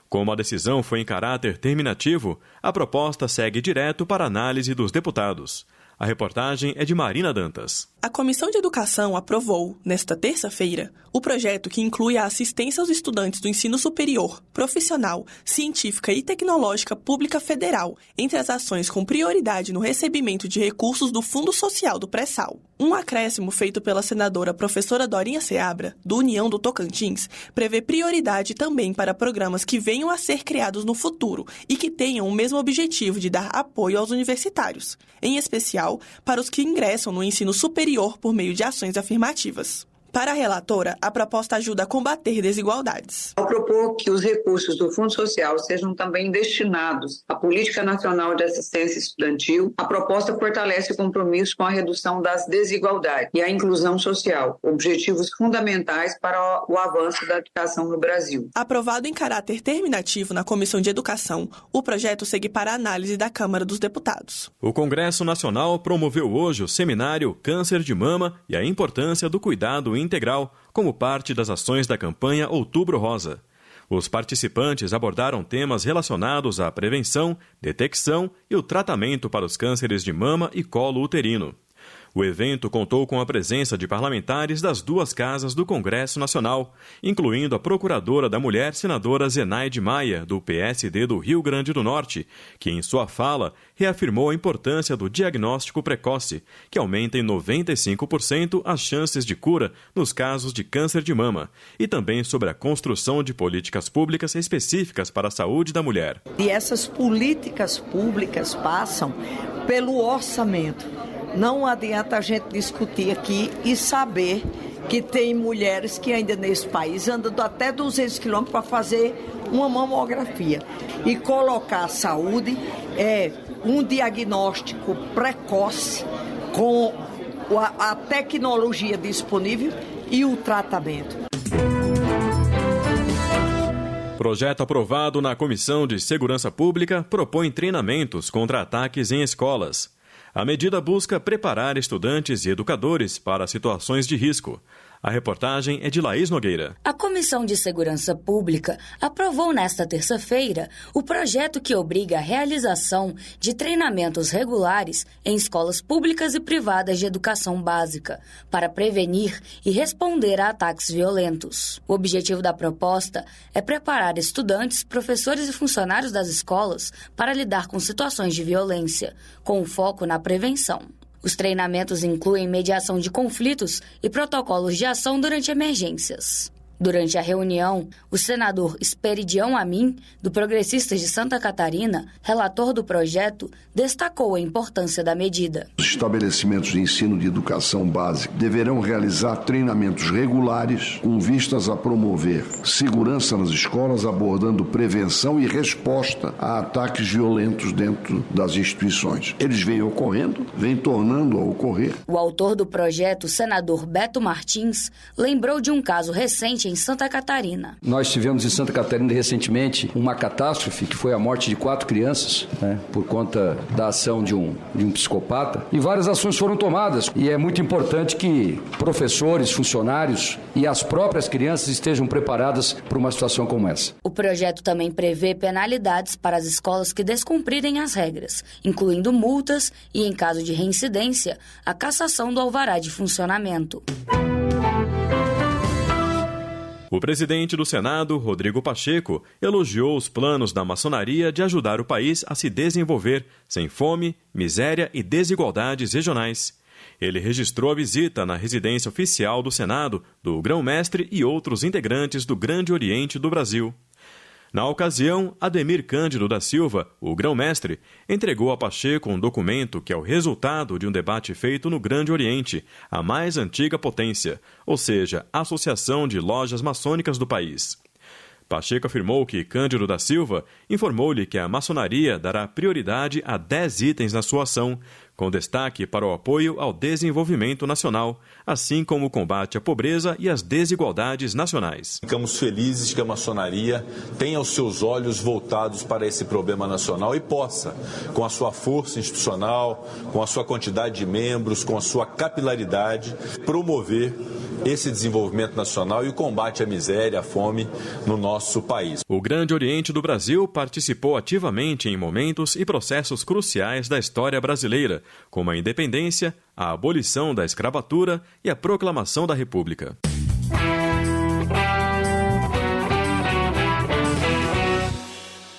Como a decisão foi em caráter terminativo, a proposta segue direto para análise dos deputados. A reportagem é de Marina Dantas. A Comissão de Educação aprovou, nesta terça-feira, o projeto que inclui a assistência aos estudantes do ensino superior, profissional, científica e tecnológica pública federal, entre as ações com prioridade no recebimento de recursos do Fundo Social do Pré-Sal. Um acréscimo feito pela senadora professora Dorinha Seabra, do União do Tocantins, prevê prioridade também para programas que venham a ser criados no futuro e que tenham o mesmo objetivo de dar apoio aos universitários, em especial para os que ingressam no ensino superior por meio de ações afirmativas. Para a relatora, a proposta ajuda a combater desigualdades. Ao propor que os recursos do Fundo Social sejam também destinados à Política Nacional de Assistência Estudantil, a proposta fortalece o compromisso com a redução das desigualdades e a inclusão social, objetivos fundamentais para o avanço da educação no Brasil. Aprovado em caráter terminativo na Comissão de Educação, o projeto segue para a análise da Câmara dos Deputados. O Congresso Nacional promoveu hoje o seminário Câncer de Mama e a Importância do Cuidado integral, como parte das ações da campanha Outubro Rosa. Os participantes abordaram temas relacionados à prevenção, detecção e o tratamento para os cânceres de mama e colo uterino. O evento contou com a presença de parlamentares das duas casas do Congresso Nacional, incluindo a procuradora da mulher, senadora Zenaide Maia, do PSD do Rio Grande do Norte, que em sua fala reafirmou a importância do diagnóstico precoce, que aumenta em 95% as chances de cura nos casos de câncer de mama, e também sobre a construção de políticas públicas específicas para a saúde da mulher. E essas políticas públicas passam pelo orçamento. Não adianta a gente discutir aqui e saber que tem mulheres que ainda nesse país andam até 200 quilômetros para fazer uma mamografia. E colocar a saúde é um diagnóstico precoce com a tecnologia disponível e o tratamento. Projeto aprovado na Comissão de Segurança Pública propõe treinamentos contra ataques em escolas. A medida busca preparar estudantes e educadores para situações de risco. A reportagem é de Laís Nogueira. A Comissão de Segurança Pública aprovou nesta terça-feira o projeto que obriga a realização de treinamentos regulares em escolas públicas e privadas de educação básica, para prevenir e responder a ataques violentos. O objetivo da proposta é preparar estudantes, professores e funcionários das escolas para lidar com situações de violência, com foco na prevenção. Os treinamentos incluem mediação de conflitos e protocolos de ação durante emergências. Durante a reunião, o senador Esperidião Amin, do Progressistas de Santa Catarina, relator do projeto, destacou a importância da medida. Os estabelecimentos de ensino de educação básica deverão realizar treinamentos regulares com vistas a promover segurança nas escolas, abordando prevenção e resposta a ataques violentos dentro das instituições. Eles vêm ocorrendo, vêm tornando a ocorrer. O autor do projeto, o senador Beto Martins, lembrou de um caso recente em Santa Catarina. Nós tivemos em Santa Catarina recentemente uma catástrofe que foi a morte de 4 crianças, por conta da ação de um psicopata, e várias ações foram tomadas, e é muito importante que professores, funcionários e as próprias crianças estejam preparadas para uma situação como essa. O projeto também prevê penalidades para as escolas que descumprirem as regras, incluindo multas e, em caso de reincidência, a cassação do alvará de funcionamento. O presidente do Senado, Rodrigo Pacheco, elogiou os planos da maçonaria de ajudar o país a se desenvolver sem fome, miséria e desigualdades regionais. Ele registrou a visita na residência oficial do Senado do grão-mestre e outros integrantes do Grande Oriente do Brasil. Na ocasião, Ademir Cândido da Silva, o grão-mestre, entregou a Pacheco um documento que é o resultado de um debate feito no Grande Oriente, a mais antiga potência, ou seja, a Associação de Lojas Maçônicas do país. Pacheco afirmou que Cândido da Silva informou-lhe que a maçonaria dará prioridade a 10 itens na sua ação, com destaque para o apoio ao desenvolvimento nacional, assim como o combate à pobreza e às desigualdades nacionais. Ficamos felizes que a maçonaria tenha os seus olhos voltados para esse problema nacional e possa, com a sua força institucional, com a sua quantidade de membros, com a sua capilaridade, promover esse desenvolvimento nacional e o combate à miséria, à fome no nosso país. O Grande Oriente do Brasil participou ativamente em momentos e processos cruciais da história brasileira, como a independência, a abolição da escravatura e a proclamação da República.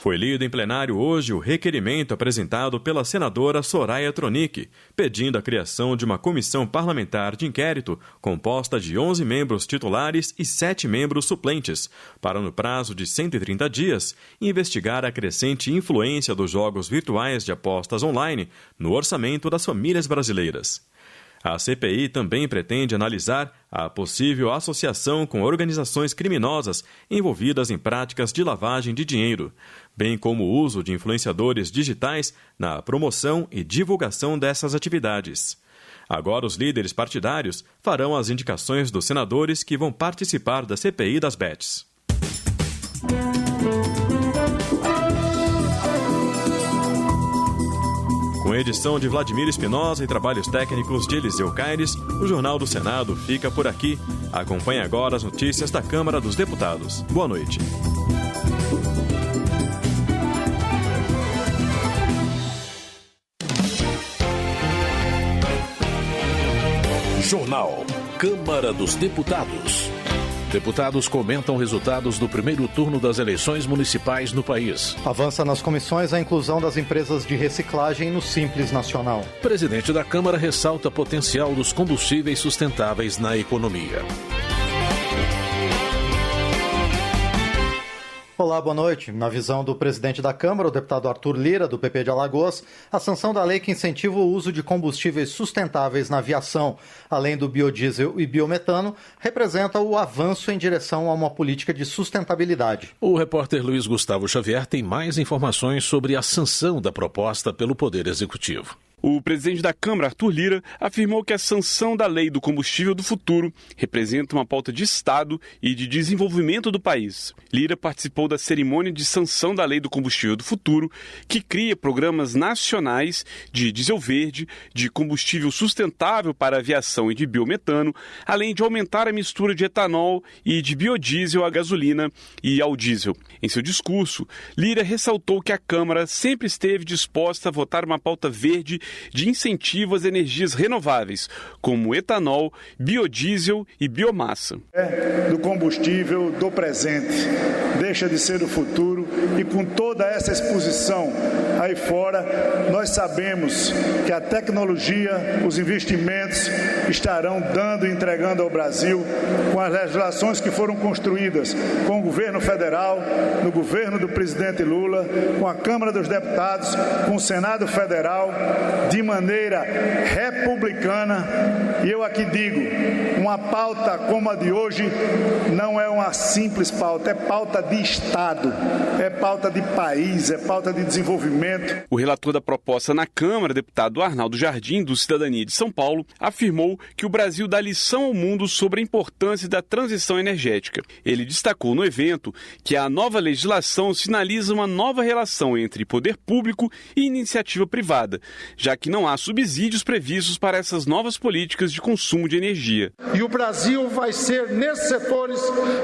Foi lido em plenário hoje o requerimento apresentado pela senadora Soraya Tronic, pedindo a criação de uma comissão parlamentar de inquérito composta de 11 membros titulares e 7 membros suplentes, para, no prazo de 130 dias, investigar a crescente influência dos jogos virtuais de apostas online no orçamento das famílias brasileiras. A CPI também pretende analisar a possível associação com organizações criminosas envolvidas em práticas de lavagem de dinheiro, bem como o uso de influenciadores digitais na promoção e divulgação dessas atividades. Agora, os líderes partidários farão as indicações dos senadores que vão participar da CPI das bets. Com edição de Vladimir Espinosa e trabalhos técnicos de Eliseu Caires, o Jornal do Senado fica por aqui. Acompanhe agora as notícias da Câmara dos Deputados. Boa noite. Jornal Câmara dos Deputados. Deputados comentam resultados do primeiro turno das eleições municipais no país. Avança nas comissões a inclusão das empresas de reciclagem no Simples Nacional. Presidente da Câmara ressalta potencial dos combustíveis sustentáveis na economia. Olá, boa noite. Na visão do presidente da Câmara, o deputado Arthur Lira, do PP de Alagoas, a sanção da lei que incentiva o uso de combustíveis sustentáveis na aviação, além do biodiesel e biometano, representa o avanço em direção a uma política de sustentabilidade. O repórter Luiz Gustavo Xavier tem mais informações sobre a sanção da proposta pelo Poder Executivo. O presidente da Câmara, Arthur Lira, afirmou que a sanção da Lei do Combustível do Futuro representa uma pauta de Estado e de desenvolvimento do país. Lira participou da cerimônia de sanção da Lei do Combustível do Futuro, que cria programas nacionais de diesel verde, de combustível sustentável para aviação e de biometano, além de aumentar a mistura de etanol e de biodiesel à gasolina e ao diesel. Em seu discurso, Lira ressaltou que a Câmara sempre esteve disposta a votar uma pauta verde de incentivo às energias renováveis, como etanol, biodiesel e biomassa. Do combustível do presente, deixa de ser do futuro, e com toda essa exposição aí fora, nós sabemos que a tecnologia, os investimentos estarão dando e entregando ao Brasil com as legislações que foram construídas com o governo federal, no governo do presidente Lula, com a Câmara dos Deputados, com o Senado Federal, de maneira republicana. E eu aqui digo, uma pauta como a de hoje não é uma simples pauta, é pauta de Estado, é pauta de país, é pauta de desenvolvimento. O relator da proposta na Câmara, deputado Arnaldo Jardim, do Cidadania de São Paulo, afirmou que o Brasil dá lição ao mundo sobre a importância da transição energética. Ele destacou no evento que a nova legislação sinaliza uma nova relação entre poder público e iniciativa privada, já que não há subsídios previstos para essas novas políticas de consumo de energia. E o Brasil vai ser, nesses setores,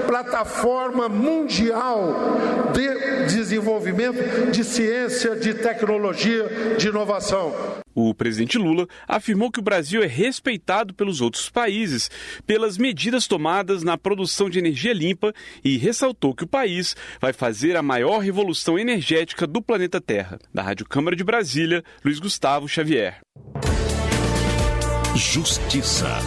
plataforma mundial de desenvolvimento de ciência, de tecnologia, de inovação. O presidente Lula afirmou que o Brasil é respeitado pelos outros países pelas medidas tomadas na produção de energia limpa e ressaltou que o país vai fazer a maior revolução energética do planeta Terra. Da Rádio Câmara de Brasília, Luiz Gustavo Xavier. Justiça.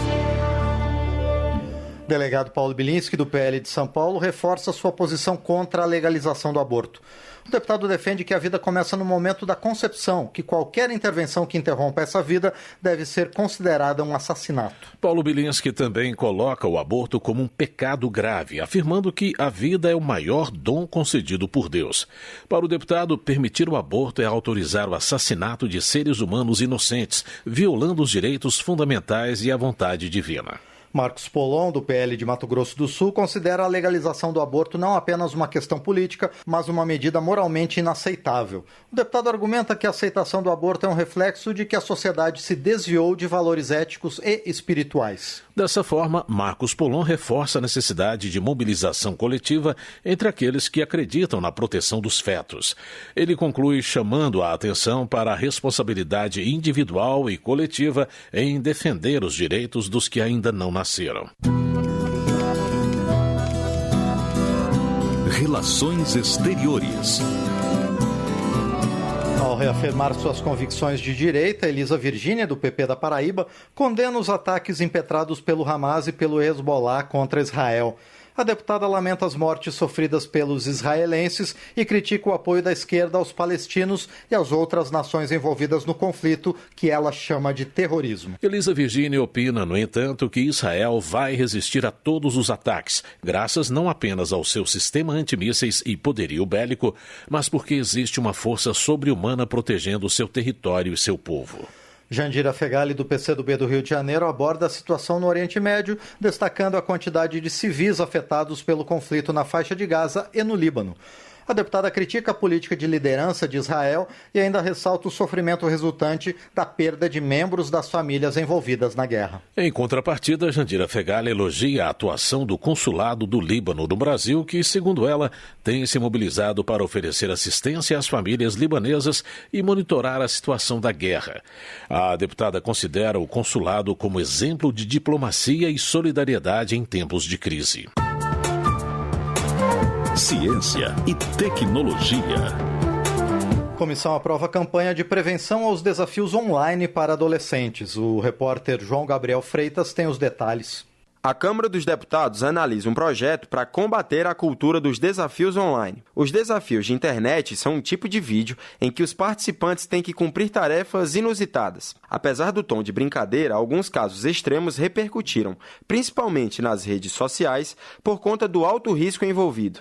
Delegado Paulo Bilinski, do PL de São Paulo, reforça sua posição contra a legalização do aborto. O deputado defende que a vida começa no momento da concepção, que qualquer intervenção que interrompa essa vida deve ser considerada um assassinato. Paulo Bilinski também coloca o aborto como um pecado grave, afirmando que a vida é o maior dom concedido por Deus. Para o deputado, permitir o aborto é autorizar o assassinato de seres humanos inocentes, violando os direitos fundamentais e a vontade divina. Marcos Polon, do PL de Mato Grosso do Sul, considera a legalização do aborto não apenas uma questão política, mas uma medida moralmente inaceitável. O deputado argumenta que a aceitação do aborto é um reflexo de que a sociedade se desviou de valores éticos e espirituais. Dessa forma, Marcos Polon reforça a necessidade de mobilização coletiva entre aqueles que acreditam na proteção dos fetos. Ele conclui chamando a atenção para a responsabilidade individual e coletiva em defender os direitos dos que ainda não nasceram. Relações Exteriores. Ao reafirmar suas convicções de direita, Elisa Virgínia, do PP da Paraíba, condena os ataques impetrados pelo Hamas e pelo Hezbollah contra Israel. A deputada lamenta as mortes sofridas pelos israelenses e critica o apoio da esquerda aos palestinos e às outras nações envolvidas no conflito, que ela chama de terrorismo. Elisa Virgínia opina, no entanto, que Israel vai resistir a todos os ataques, graças não apenas ao seu sistema antimísseis e poderio bélico, mas porque existe uma força sobre-humana protegendo seu território e seu povo. Jandira Fegali, do PCdoB do Rio de Janeiro, aborda a situação no Oriente Médio, destacando a quantidade de civis afetados pelo conflito na faixa de Gaza e no Líbano. A deputada critica a política de liderança de Israel e ainda ressalta o sofrimento resultante da perda de membros das famílias envolvidas na guerra. Em contrapartida, Jandira Fegali elogia a atuação do consulado do Líbano no Brasil, que, segundo ela, tem se mobilizado para oferecer assistência às famílias libanesas e monitorar a situação da guerra. A deputada considera o consulado como exemplo de diplomacia e solidariedade em tempos de crise. Ciência e tecnologia. Comissão aprova campanha de prevenção aos desafios online para adolescentes. O repórter João Gabriel Freitas tem os detalhes. A Câmara dos Deputados analisa um projeto para combater a cultura dos desafios online. Os desafios de internet são um tipo de vídeo em que os participantes têm que cumprir tarefas inusitadas. Apesar do tom de brincadeira, alguns casos extremos repercutiram, principalmente nas redes sociais, por conta do alto risco envolvido.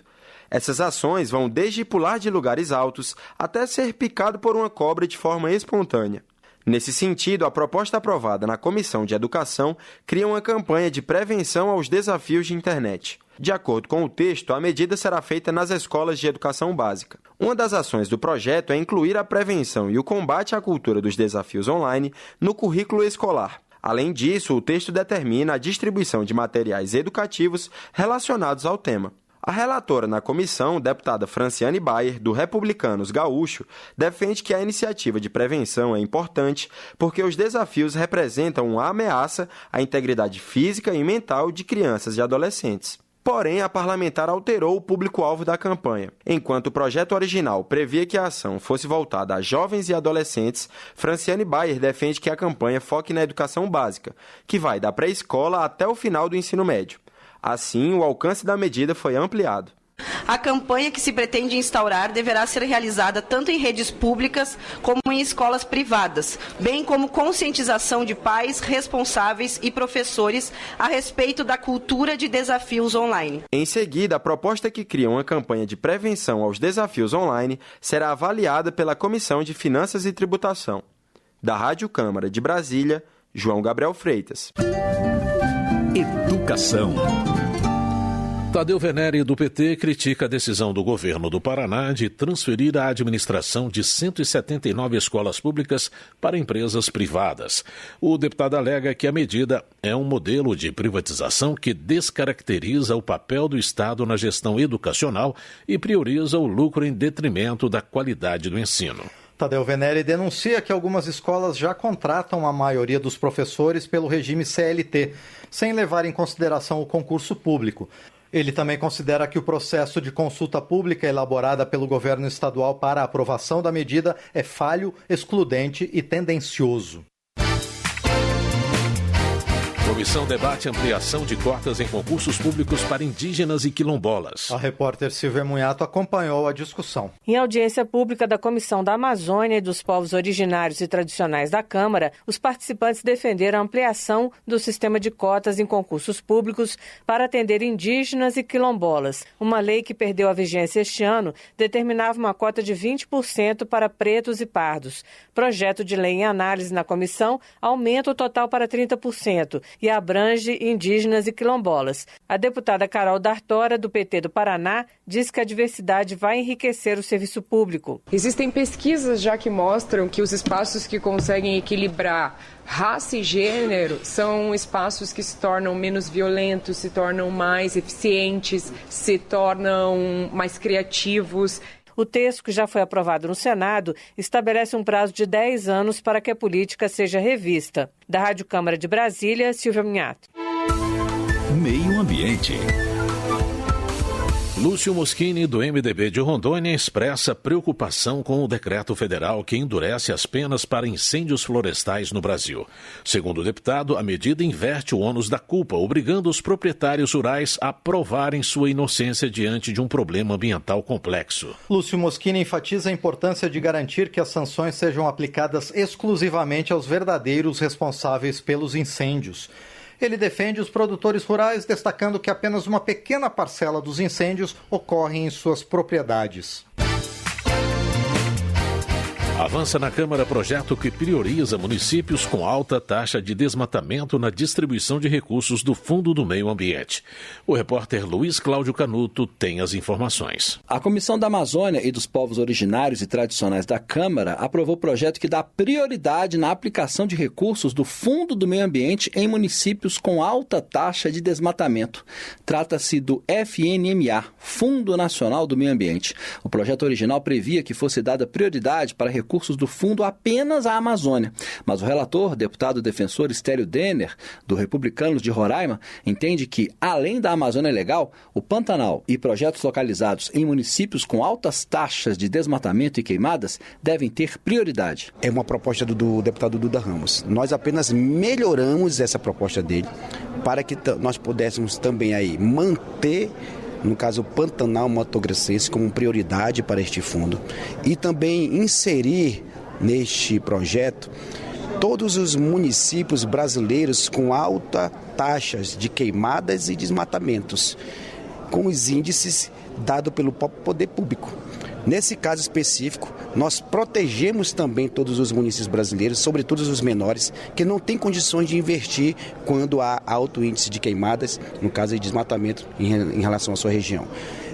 Essas ações vão desde pular de lugares altos até ser picado por uma cobra de forma espontânea. Nesse sentido, a proposta aprovada na Comissão de Educação cria uma campanha de prevenção aos desafios de internet. De acordo com o texto, a medida será feita nas escolas de educação básica. Uma das ações do projeto é incluir a prevenção e o combate à cultura dos desafios online no currículo escolar. Além disso, o texto determina a distribuição de materiais educativos relacionados ao tema. A relatora na comissão, deputada Franciane Bayer, do Republicanos Gaúcho, defende que a iniciativa de prevenção é importante porque os desafios representam uma ameaça à integridade física e mental de crianças e adolescentes. Porém, a parlamentar alterou o público-alvo da campanha. Enquanto o projeto original previa que a ação fosse voltada a jovens e adolescentes, Franciane Bayer defende que a campanha foque na educação básica, que vai da pré-escola até o final do ensino médio. Assim, o alcance da medida foi ampliado. A campanha que se pretende instaurar deverá ser realizada tanto em redes públicas como em escolas privadas, bem como conscientização de pais, responsáveis e professores a respeito da cultura de desafios online. Em seguida, a proposta que cria uma campanha de prevenção aos desafios online será avaliada pela Comissão de Finanças e Tributação. Da Rádio Câmara de Brasília, João Gabriel Freitas. Educação. Tadeu Venere, do PT, critica a decisão do governo do Paraná de transferir a administração de 179 escolas públicas para empresas privadas. O deputado alega que a medida é um modelo de privatização que descaracteriza o papel do Estado na gestão educacional e prioriza o lucro em detrimento da qualidade do ensino. Tadeu Venere denuncia que algumas escolas já contratam a maioria dos professores pelo regime CLT, sem levar em consideração o concurso público. Ele também considera que o processo de consulta pública elaborada pelo governo estadual para a aprovação da medida é falho, excludente e tendencioso. Comissão debate ampliação de cotas em concursos públicos para indígenas e quilombolas. A repórter Silvia Munhato acompanhou a discussão. Em audiência pública da Comissão da Amazônia e dos Povos Originários e Tradicionais da Câmara, os participantes defenderam a ampliação do sistema de cotas em concursos públicos para atender indígenas e quilombolas. Uma lei que perdeu a vigência este ano determinava uma cota de 20% para pretos e pardos. Projeto de lei em análise na comissão aumenta o total para 30% e abrange indígenas e quilombolas. A deputada Carol D'Artora, do PT do Paraná, diz que a diversidade vai enriquecer o serviço público. Existem pesquisas já que mostram que os espaços que conseguem equilibrar raça e gênero são espaços que se tornam menos violentos, se tornam mais eficientes, se tornam mais criativos. O texto, que já foi aprovado no Senado, estabelece um prazo de 10 anos para que a política seja revista. Da Rádio Câmara de Brasília, Silvia Munhato. Meio Ambiente. Lúcio Moschini, do MDB de Rondônia, expressa preocupação com o decreto federal que endurece as penas para incêndios florestais no Brasil. Segundo o deputado, a medida inverte o ônus da culpa, obrigando os proprietários rurais a provarem sua inocência diante de um problema ambiental complexo. Lúcio Moschini enfatiza a importância de garantir que as sanções sejam aplicadas exclusivamente aos verdadeiros responsáveis pelos incêndios. Ele defende os produtores rurais, destacando que apenas uma pequena parcela dos incêndios ocorre em suas propriedades. Avança na Câmara projeto que prioriza municípios com alta taxa de desmatamento na distribuição de recursos do Fundo do Meio Ambiente. O repórter Luiz Cláudio Canuto tem as informações. A Comissão da Amazônia e dos Povos Originários e Tradicionais da Câmara aprovou o projeto que dá prioridade na aplicação de recursos do Fundo do Meio Ambiente em municípios com alta taxa de desmatamento. Trata-se do FNMA, Fundo Nacional do Meio Ambiente. O projeto original previa que fosse dada prioridade para recursos do fundo apenas à Amazônia. Mas o relator, deputado defensor Stélio Denner, do Republicanos de Roraima, entende que, além da Amazônia Legal, o Pantanal e projetos localizados em municípios com altas taxas de desmatamento e queimadas devem ter prioridade. É uma proposta do deputado Duda Ramos. Nós apenas melhoramos essa proposta dele para que nós pudéssemos também aí manter, no caso o Pantanal Mato Grossense, como prioridade para este fundo e também inserir neste projeto todos os municípios brasileiros com altas taxas de queimadas e desmatamentos, com os índices dados pelo poder público. Nesse caso específico, nós protegemos também todos os municípios brasileiros, sobretudo os menores, que não têm condições de investir quando há alto índice de queimadas, no caso de desmatamento, em relação à sua região.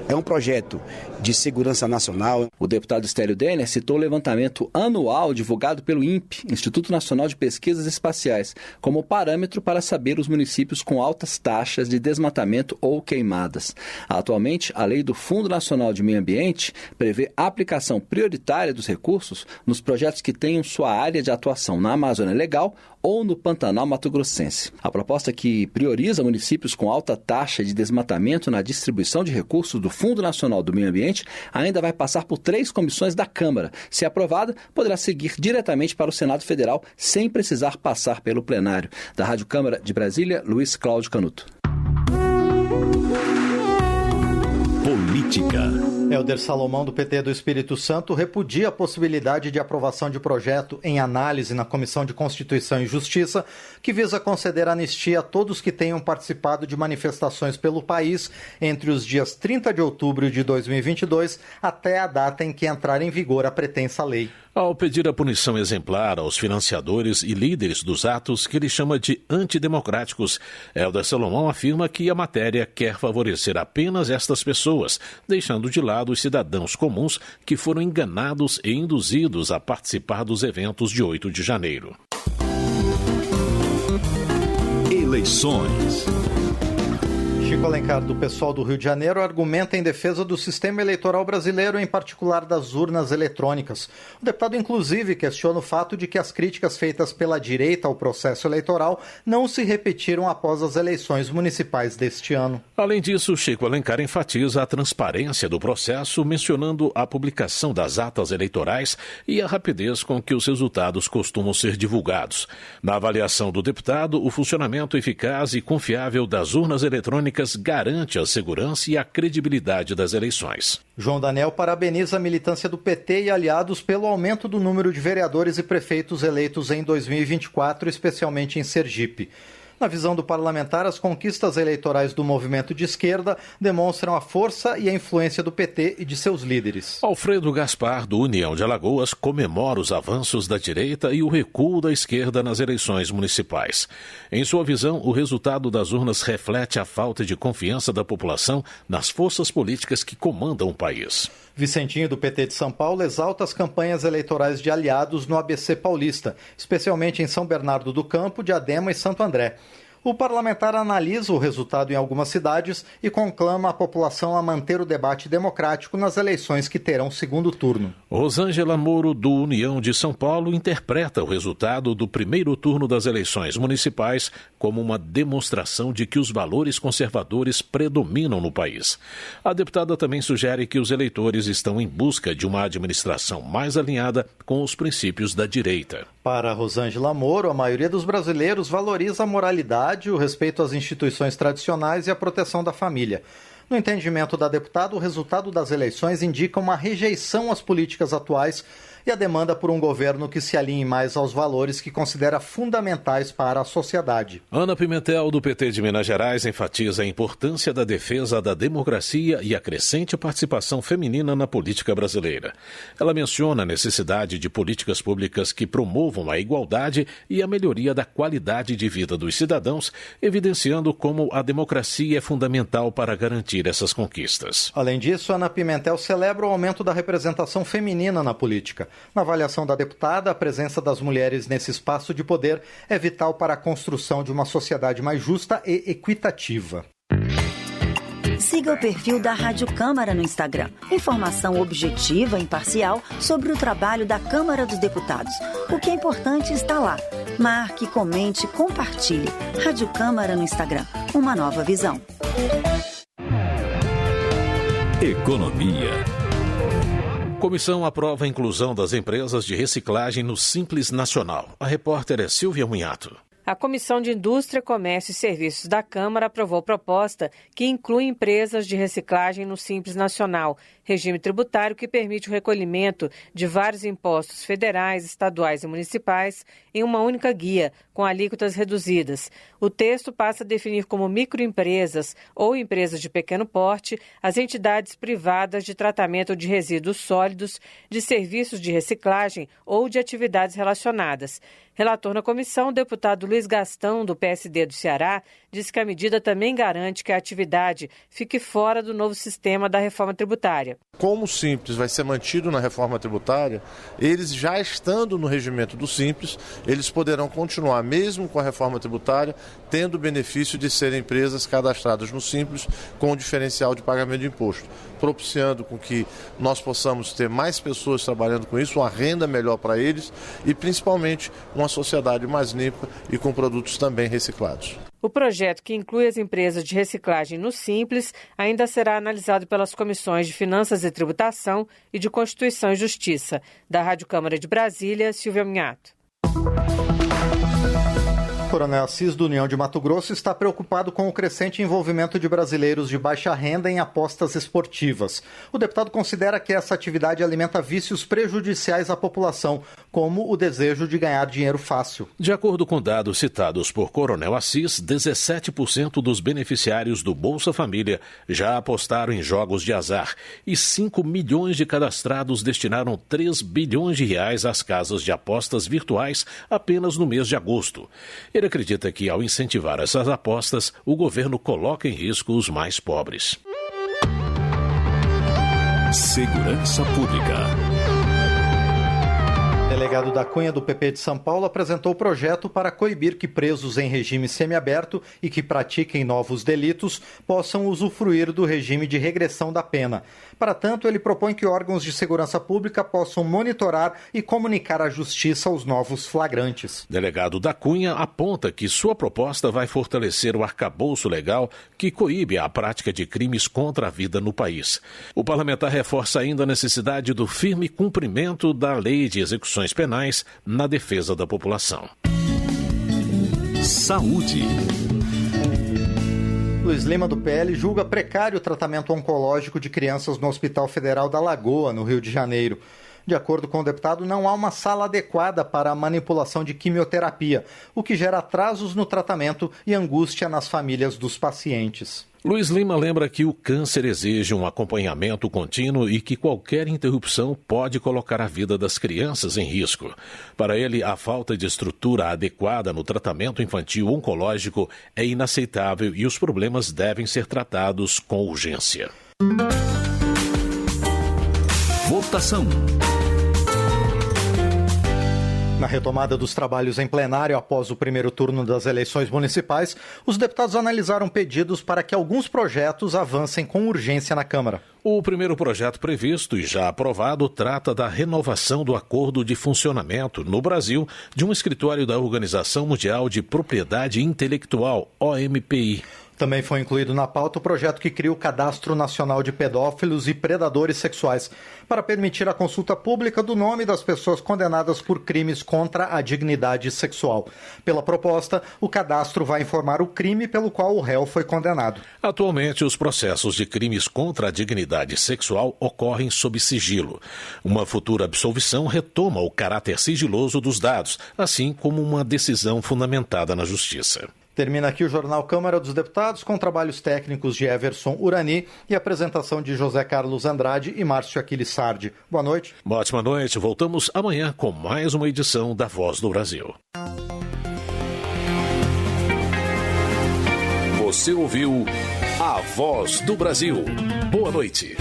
É um projeto de segurança nacional. O deputado Stélio Denner citou o levantamento anual divulgado pelo INPE, Instituto Nacional de Pesquisas Espaciais, como parâmetro para saber os municípios com altas taxas de desmatamento ou queimadas. Atualmente, a lei do Fundo Nacional de Meio Ambiente prevê a aplicação prioritária dos recursos nos projetos que tenham sua área de atuação na Amazônia Legal ou no Pantanal Mato Grossense. A proposta que prioriza municípios com alta taxa de desmatamento na distribuição de recursos do Fundo Nacional do Meio Ambiente ainda vai passar por 3 comissões da Câmara. Se aprovada, poderá seguir diretamente para o Senado Federal sem precisar passar pelo plenário. Da Rádio Câmara de Brasília, Luiz Cláudio Canuto. Política. Helder Salomão, do PT do Espírito Santo, repudia a possibilidade de aprovação de projeto em análise na Comissão de Constituição e Justiça, que visa conceder anistia a todos que tenham participado de manifestações pelo país entre os dias 30 de outubro de 2022 até a data em que entrar em vigor a pretensa lei. Ao pedir a punição exemplar aos financiadores e líderes dos atos que ele chama de antidemocráticos, Helder Salomão afirma que a matéria quer favorecer apenas estas pessoas, deixando de lado os cidadãos comuns que foram enganados e induzidos a participar dos eventos de 8 de janeiro. Eleições. Chico Alencar, do PSOL do Rio de Janeiro, argumenta em defesa do sistema eleitoral brasileiro, em particular das urnas eletrônicas. O deputado, inclusive, questiona o fato de que as críticas feitas pela direita ao processo eleitoral não se repetiram após as eleições municipais deste ano. Além disso, Chico Alencar enfatiza a transparência do processo, mencionando a publicação das atas eleitorais e a rapidez com que os resultados costumam ser divulgados. Na avaliação do deputado, o funcionamento eficaz e confiável das urnas eletrônicas garante a segurança e a credibilidade das eleições. João Daniel parabeniza a militância do PT e aliados pelo aumento do número de vereadores e prefeitos eleitos em 2024, especialmente em Sergipe. Na visão do parlamentar, as conquistas eleitorais do movimento de esquerda demonstram a força e a influência do PT e de seus líderes. Alfredo Gaspar, do União de Alagoas, comemora os avanços da direita e o recuo da esquerda nas eleições municipais. Em sua visão, o resultado das urnas reflete a falta de confiança da população nas forças políticas que comandam o país. Vicentinho, do PT de São Paulo, exalta as campanhas eleitorais de aliados no ABC paulista, especialmente em São Bernardo do Campo, Diadema e Santo André. O parlamentar analisa o resultado em algumas cidades e conclama a população a manter o debate democrático nas eleições que terão segundo turno. Rosângela Moro, do União de São Paulo, interpreta o resultado do primeiro turno das eleições municipais como uma demonstração de que os valores conservadores predominam no país. A deputada também sugere que os eleitores estão em busca de uma administração mais alinhada com os princípios da direita. Para Rosângela Moro, a maioria dos brasileiros valoriza a moralidade, o respeito às instituições tradicionais e a proteção da família. No entendimento da deputada, o resultado das eleições indica uma rejeição às políticas atuais e a demanda por um governo que se alinhe mais aos valores que considera fundamentais para a sociedade. Ana Pimentel, do PT de Minas Gerais, enfatiza a importância da defesa da democracia e a crescente participação feminina na política brasileira. Ela menciona a necessidade de políticas públicas que promovam a igualdade e a melhoria da qualidade de vida dos cidadãos, evidenciando como a democracia é fundamental para garantir essas conquistas. Além disso, Ana Pimentel celebra o aumento da representação feminina na política. Na avaliação da deputada, a presença das mulheres nesse espaço de poder é vital para a construção de uma sociedade mais justa e equitativa. Siga o perfil da Rádio Câmara no Instagram. Informação objetiva e imparcial sobre o trabalho da Câmara dos Deputados. O que é importante está lá. Marque, comente, compartilhe. Rádio Câmara no Instagram. Uma nova visão. Economia. Comissão aprova a inclusão das empresas de reciclagem no Simples Nacional. A repórter é Silvia Munhato. A Comissão de Indústria, Comércio e Serviços da Câmara aprovou proposta que inclui empresas de reciclagem no Simples Nacional, regime tributário que permite o recolhimento de vários impostos federais, estaduais e municipais em uma única guia, com alíquotas reduzidas. O texto passa a definir como microempresas ou empresas de pequeno porte as entidades privadas de tratamento de resíduos sólidos, de serviços de reciclagem ou de atividades relacionadas. Relator na comissão, o deputado Luiz Gastão, do PSD do Ceará, disse que a medida também garante que a atividade fique fora do novo sistema da reforma tributária. Como o Simples vai ser mantido na reforma tributária, eles já estando no regimento do Simples, eles poderão continuar, mesmo com a reforma tributária, tendo o benefício de serem empresas cadastradas no Simples com o diferencial de pagamento de imposto, propiciando com que nós possamos ter mais pessoas trabalhando com isso, uma renda melhor para eles e principalmente uma sociedade mais limpa e com produtos também reciclados. O projeto, que inclui as empresas de reciclagem no Simples, ainda será analisado pelas comissões de Finanças e Tributação e de Constituição e Justiça. Da Rádio Câmara de Brasília, Silvia Minhato. O Coronel Assis, do União de Mato Grosso, está preocupado com o crescente envolvimento de brasileiros de baixa renda em apostas esportivas. O deputado considera que essa atividade alimenta vícios prejudiciais à população, como o desejo de ganhar dinheiro fácil. De acordo com dados citados por Coronel Assis, 17% dos beneficiários do Bolsa Família já apostaram em jogos de azar e 5 milhões de cadastrados destinaram 3 bilhões de reais às casas de apostas virtuais apenas no mês de agosto. Ele acredita que, ao incentivar essas apostas, o governo coloca em risco os mais pobres. Segurança Pública. O delegado da Cunha do PP de São Paulo apresentou o projeto para coibir que presos em regime semiaberto e que pratiquem novos delitos possam usufruir do regime de regressão da pena. Para tanto, ele propõe que órgãos de segurança pública possam monitorar e comunicar à Justiça os novos flagrantes. O delegado da Cunha aponta que sua proposta vai fortalecer o arcabouço legal que coíbe a prática de crimes contra a vida no país. O parlamentar reforça ainda a necessidade do firme cumprimento da Lei de Execuções Penais na defesa da população. Saúde. Luiz Lima, do PL, julga precário o tratamento oncológico de crianças no Hospital Federal da Lagoa, no Rio de Janeiro. De acordo com o deputado, não há uma sala adequada para a manipulação de quimioterapia, o que gera atrasos no tratamento e angústia nas famílias dos pacientes. Luiz Lima lembra que o câncer exige um acompanhamento contínuo e que qualquer interrupção pode colocar a vida das crianças em risco. Para ele, a falta de estrutura adequada no tratamento infantil oncológico é inaceitável e os problemas devem ser tratados com urgência. Votação. Na retomada dos trabalhos em plenário após o primeiro turno das eleições municipais, os deputados analisaram pedidos para que alguns projetos avancem com urgência na Câmara. O primeiro projeto previsto e já aprovado trata da renovação do Acordo de Funcionamento no Brasil de um escritório da Organização Mundial de Propriedade Intelectual, OMPI. Também foi incluído na pauta o projeto que cria o Cadastro Nacional de Pedófilos e Predadores Sexuais, para permitir a consulta pública do nome das pessoas condenadas por crimes contra a dignidade sexual. Pela proposta, o cadastro vai informar o crime pelo qual o réu foi condenado. Atualmente, os processos de crimes contra a dignidade sexual ocorrem sob sigilo. Uma futura absolvição retoma o caráter sigiloso dos dados, assim como uma decisão fundamentada na Justiça. Termina aqui o Jornal Câmara dos Deputados, com trabalhos técnicos de Everson Urani e apresentação de José Carlos Andrade e Márcio Aquiles Sardi. Boa noite. Uma ótima noite. Voltamos amanhã com mais uma edição da Voz do Brasil. Você ouviu A Voz do Brasil. Boa noite.